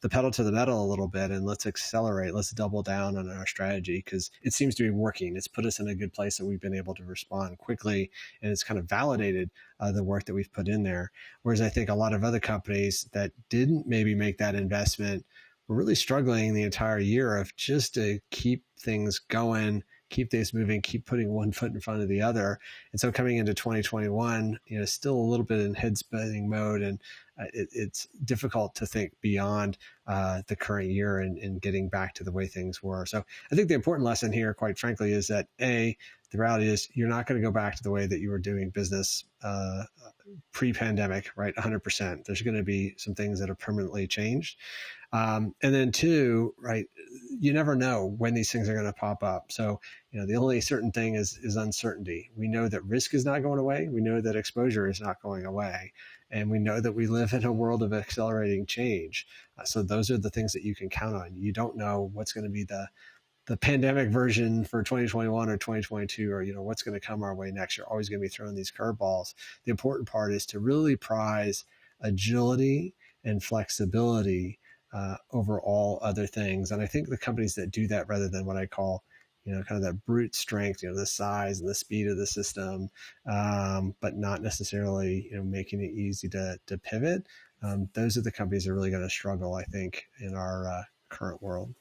pedal to the metal a little bit and let's accelerate, let's double down on our strategy, because it seems to be working. It's put us in a good place that we've been able to respond quickly, and it's kind of validated the work that we've put in there. Whereas I think a lot of other companies that didn't maybe make that investment were really struggling the entire year of just to keep things going, keep things moving, keep putting one foot in front of the other. And so coming into 2021, still a little bit in head spinning mode, and it's difficult to think beyond the current year and getting back to the way things were. So I think the important lesson here, quite frankly, is that the reality is you're not going to go back to the way that you were doing business pre-pandemic, right? 100%. There's going to be some things that are permanently changed. And then two, right, you never know when these things are going to pop up. So, the only certain thing is uncertainty. We know that risk is not going away. We know that exposure is not going away. And we know that we live in a world of accelerating change. So those are the things that you can count on. You don't know what's going to be the pandemic version for 2021 or 2022, or, what's going to come our way next. You're always going to be throwing these curveballs. The important part is to really prize agility and flexibility over all other things. And I think the companies that do that, rather than what I call, kind of that brute strength, the size and the speed of the system, but not necessarily, making it easy to pivot. Those are the companies that are really going to struggle, I think, in our current world.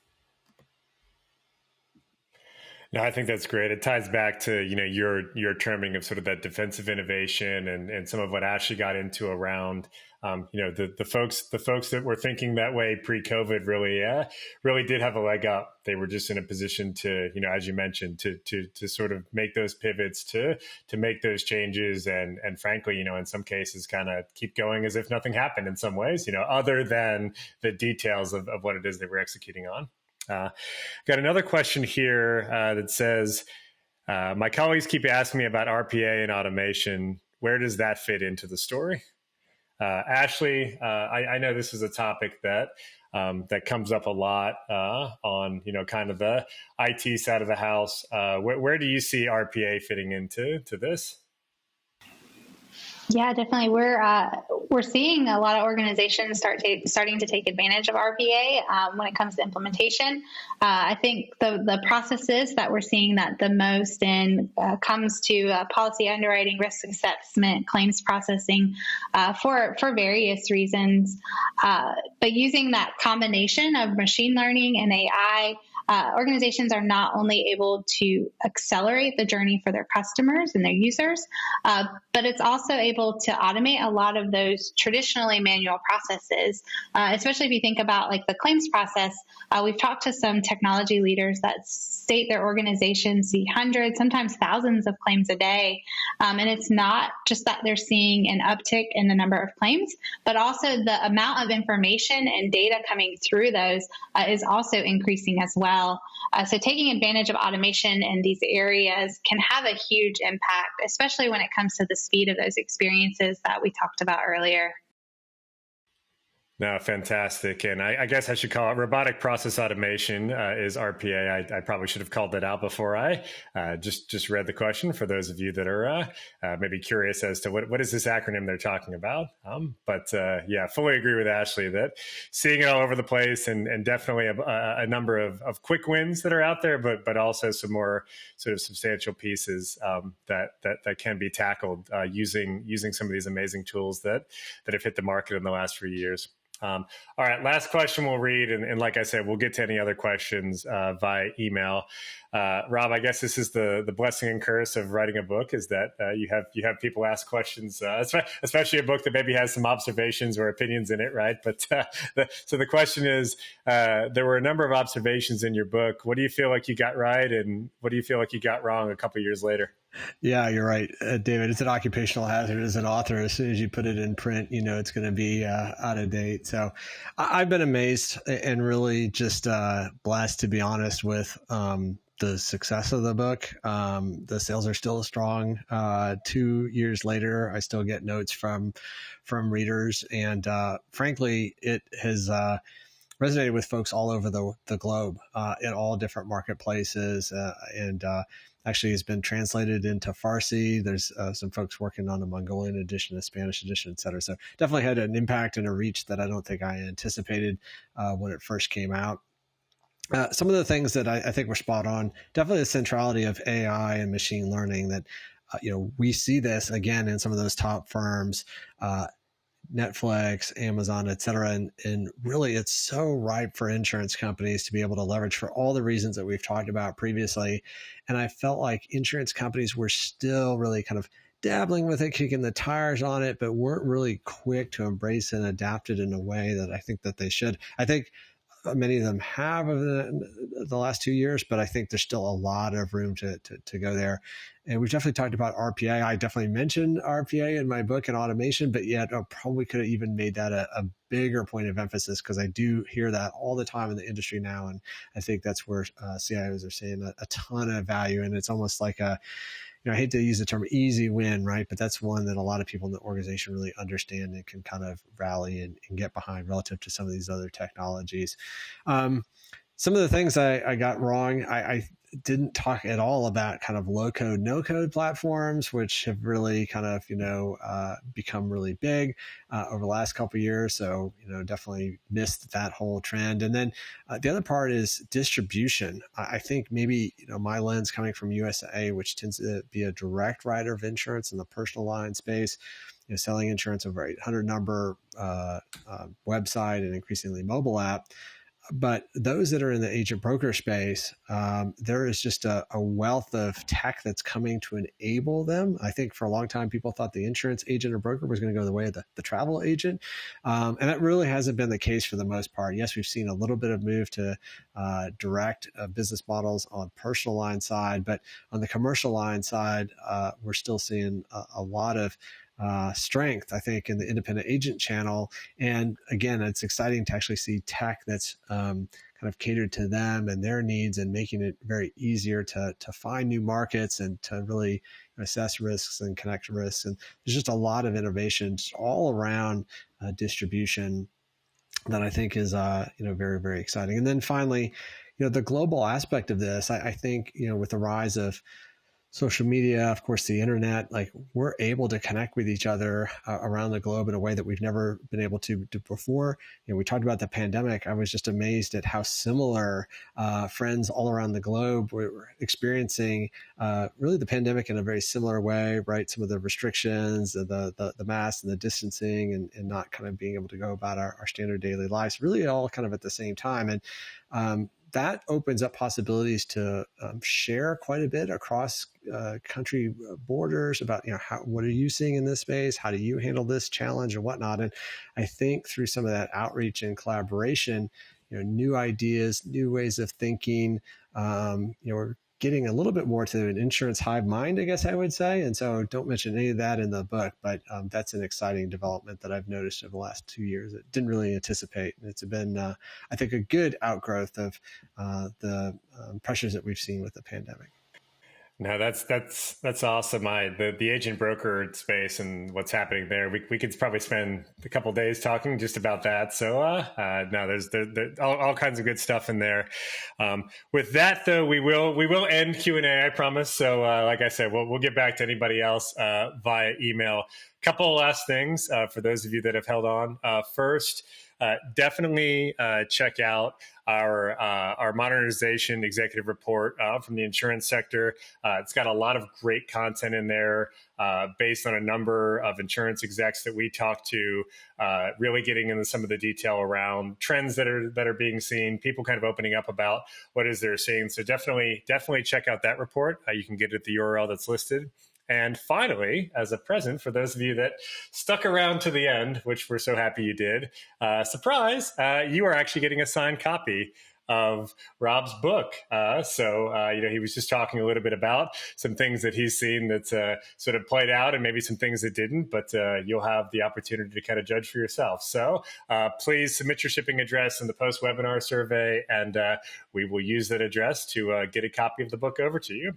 No, I think that's great. It ties back to, your terming of sort of that defensive innovation and some of what Ashley got into around, the folks that were thinking that way pre-COVID really did have a leg up. They were just in a position to, as you mentioned, to sort of make those pivots, to make those changes, and frankly, in some cases, kind of keep going as if nothing happened in some ways, other than the details of what it is they were executing on. Got another question here that says, my colleagues keep asking me about RPA and automation. Where does that fit into the story? Ashley, I know this is a topic that comes up a lot on, kind of the IT side of the house. Where do you see RPA fitting into this? Yeah, definitely. We're seeing a lot of organizations starting to take advantage of RPA when it comes to implementation. I think the processes that we're seeing that the most in comes to policy underwriting, risk assessment, claims processing for various reasons. But using that combination of machine learning and AI, organizations are not only able to accelerate the journey for their customers and their users, but it's also able to automate a lot of those traditionally manual processes, especially if you think about like the claims process. We've talked to some technology leaders that state their organizations see hundreds, sometimes thousands of claims a day. And it's not just that they're seeing an uptick in the number of claims, but also the amount of information and data coming through those is also increasing as well. So taking advantage of automation in these areas can have a huge impact, especially when it comes to the speed of those experiences that we talked about earlier. No, fantastic. And I guess I should call it robotic process automation is RPA. I probably should have called that out before I just read the question, for those of you that are maybe curious as to what is this acronym they're talking about. But fully agree with Ashley that seeing it all over the place, and definitely a number of quick wins that are out there, but also some more sort of substantial pieces that can be tackled using some of these amazing tools that have hit the market in the last few years. All right, last question we'll read, and like I said, we'll get to any other questions via email. Rob, I guess this is the blessing and curse of writing a book, is that you have people ask questions, especially a book that maybe has some observations or opinions in it, right? But so the question is, there were a number of observations in your book. What do you feel like you got right, and what do you feel like you got wrong a couple of years later? Yeah, you're right, David. It's an occupational hazard as an author. As soon as you put it in print, it's going to be out of date. So I've been amazed and really just blessed, to be honest, with the success of the book. The sales are still strong. 2 years later, I still get notes from readers. And frankly, it has resonated with folks all over the globe in all different marketplaces. And actually has been translated into Farsi. There's some folks working on a Mongolian edition, a Spanish edition, et cetera. So definitely had an impact and a reach that I don't think I anticipated when it first came out. Some of the things that I think were spot on, definitely the centrality of AI and machine learning, that we see this again in some of those top firms, Netflix, Amazon, et cetera. And really, it's so ripe for insurance companies to be able to leverage for all the reasons that we've talked about previously. And I felt like insurance companies were still really kind of dabbling with it, kicking the tires on it, but weren't really quick to embrace and adapt it in a way that I think that they should. I think many of them have over the last 2 years, but I think there's still a lot of room to go there. And we've definitely talked about RPA. I definitely mentioned RPA in my book and automation, but yet I probably could have even made that a bigger point of emphasis, because I do hear that all the time in the industry now. And I think that's where CIOs are seeing a ton of value. And it's almost like I hate to use the term easy win, right? But that's one that a lot of people in the organization really understand and can kind of rally and get behind relative to some of these other technologies. Some of the things I got wrong, I didn't talk at all about kind of low code, no code platforms, which have really kind of, become really big over the last couple of years. So, definitely missed that whole trend. And then the other part is distribution. I think maybe, my lens coming from USAA, which tends to be a direct writer of insurance in the personal line space, selling insurance over 800 number website and increasingly mobile app. But those that are in the agent broker space, there is just a wealth of tech that's coming to enable them. I think for a long time, people thought the insurance agent or broker was going to go the way of the travel agent. And that really hasn't been the case for the most part. Yes, we've seen a little bit of move to direct business models on personal line side, but on the commercial line side, we're still seeing a lot of strength, I think, in the independent agent channel. And again, it's exciting to actually see tech that's kind of catered to them and their needs, and making it very easier to find new markets and to really assess risks and connect risks. And there's just a lot of innovations all around distribution that I think is very, very exciting. And then finally, the global aspect of this, I think, with the rise of social media, of course, the internet, like we're able to connect with each other around the globe in a way that we've never been able to do before. We talked about the pandemic. I was just amazed at how similar friends all around the globe were experiencing really the pandemic in a very similar way, right? Some of the restrictions, the masks and the distancing, and not kind of being able to go about our standard daily lives, really all kind of at the same time. And that opens up possibilities to share quite a bit across country borders about, what are you seeing in this space? How do you handle this challenge and whatnot? And I think through some of that outreach and collaboration, new ideas, new ways of thinking, we're getting a little bit more to an insurance hive mind, I guess I would say. And so don't mention any of that in the book, but that's an exciting development that I've noticed over the last 2 years that didn't really anticipate. And it's been, I think, a good outgrowth of the pressures that we've seen with the pandemic. No, that's awesome. The agent broker space and what's happening there, we could probably spend a couple of days talking just about that. So no, there's all kinds of good stuff in there. With that though, we will end Q&A, I promise. So like I said, we'll get back to anybody else via email. Couple of last things for those of you that have held on. First, definitely check out our modernization executive report from the insurance sector. It's got a lot of great content in there based on a number of insurance execs that we talked to, really getting into some of the detail around trends that are being seen, people kind of opening up about what is they're seeing. So definitely check out that report. You can get it at the URL that's listed. And finally, as a present for those of you that stuck around to the end, which we're so happy you did, surprise, you are actually getting a signed copy of Rob's book. He was just talking a little bit about some things that he's seen that sort of played out and maybe some things that didn't, but you'll have the opportunity to kind of judge for yourself. So please submit your shipping address in the post-webinar survey, and we will use that address to get a copy of the book over to you.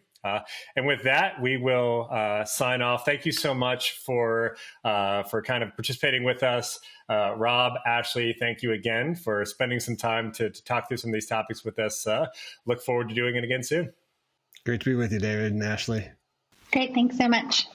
And with that, we will sign off. Thank you so much for kind of participating with us. Rob, Ashley, thank you again for spending some time to talk through some of these topics with us. Look forward to doing it again soon. Great to be with you, David and Ashley. Great. Thanks so much.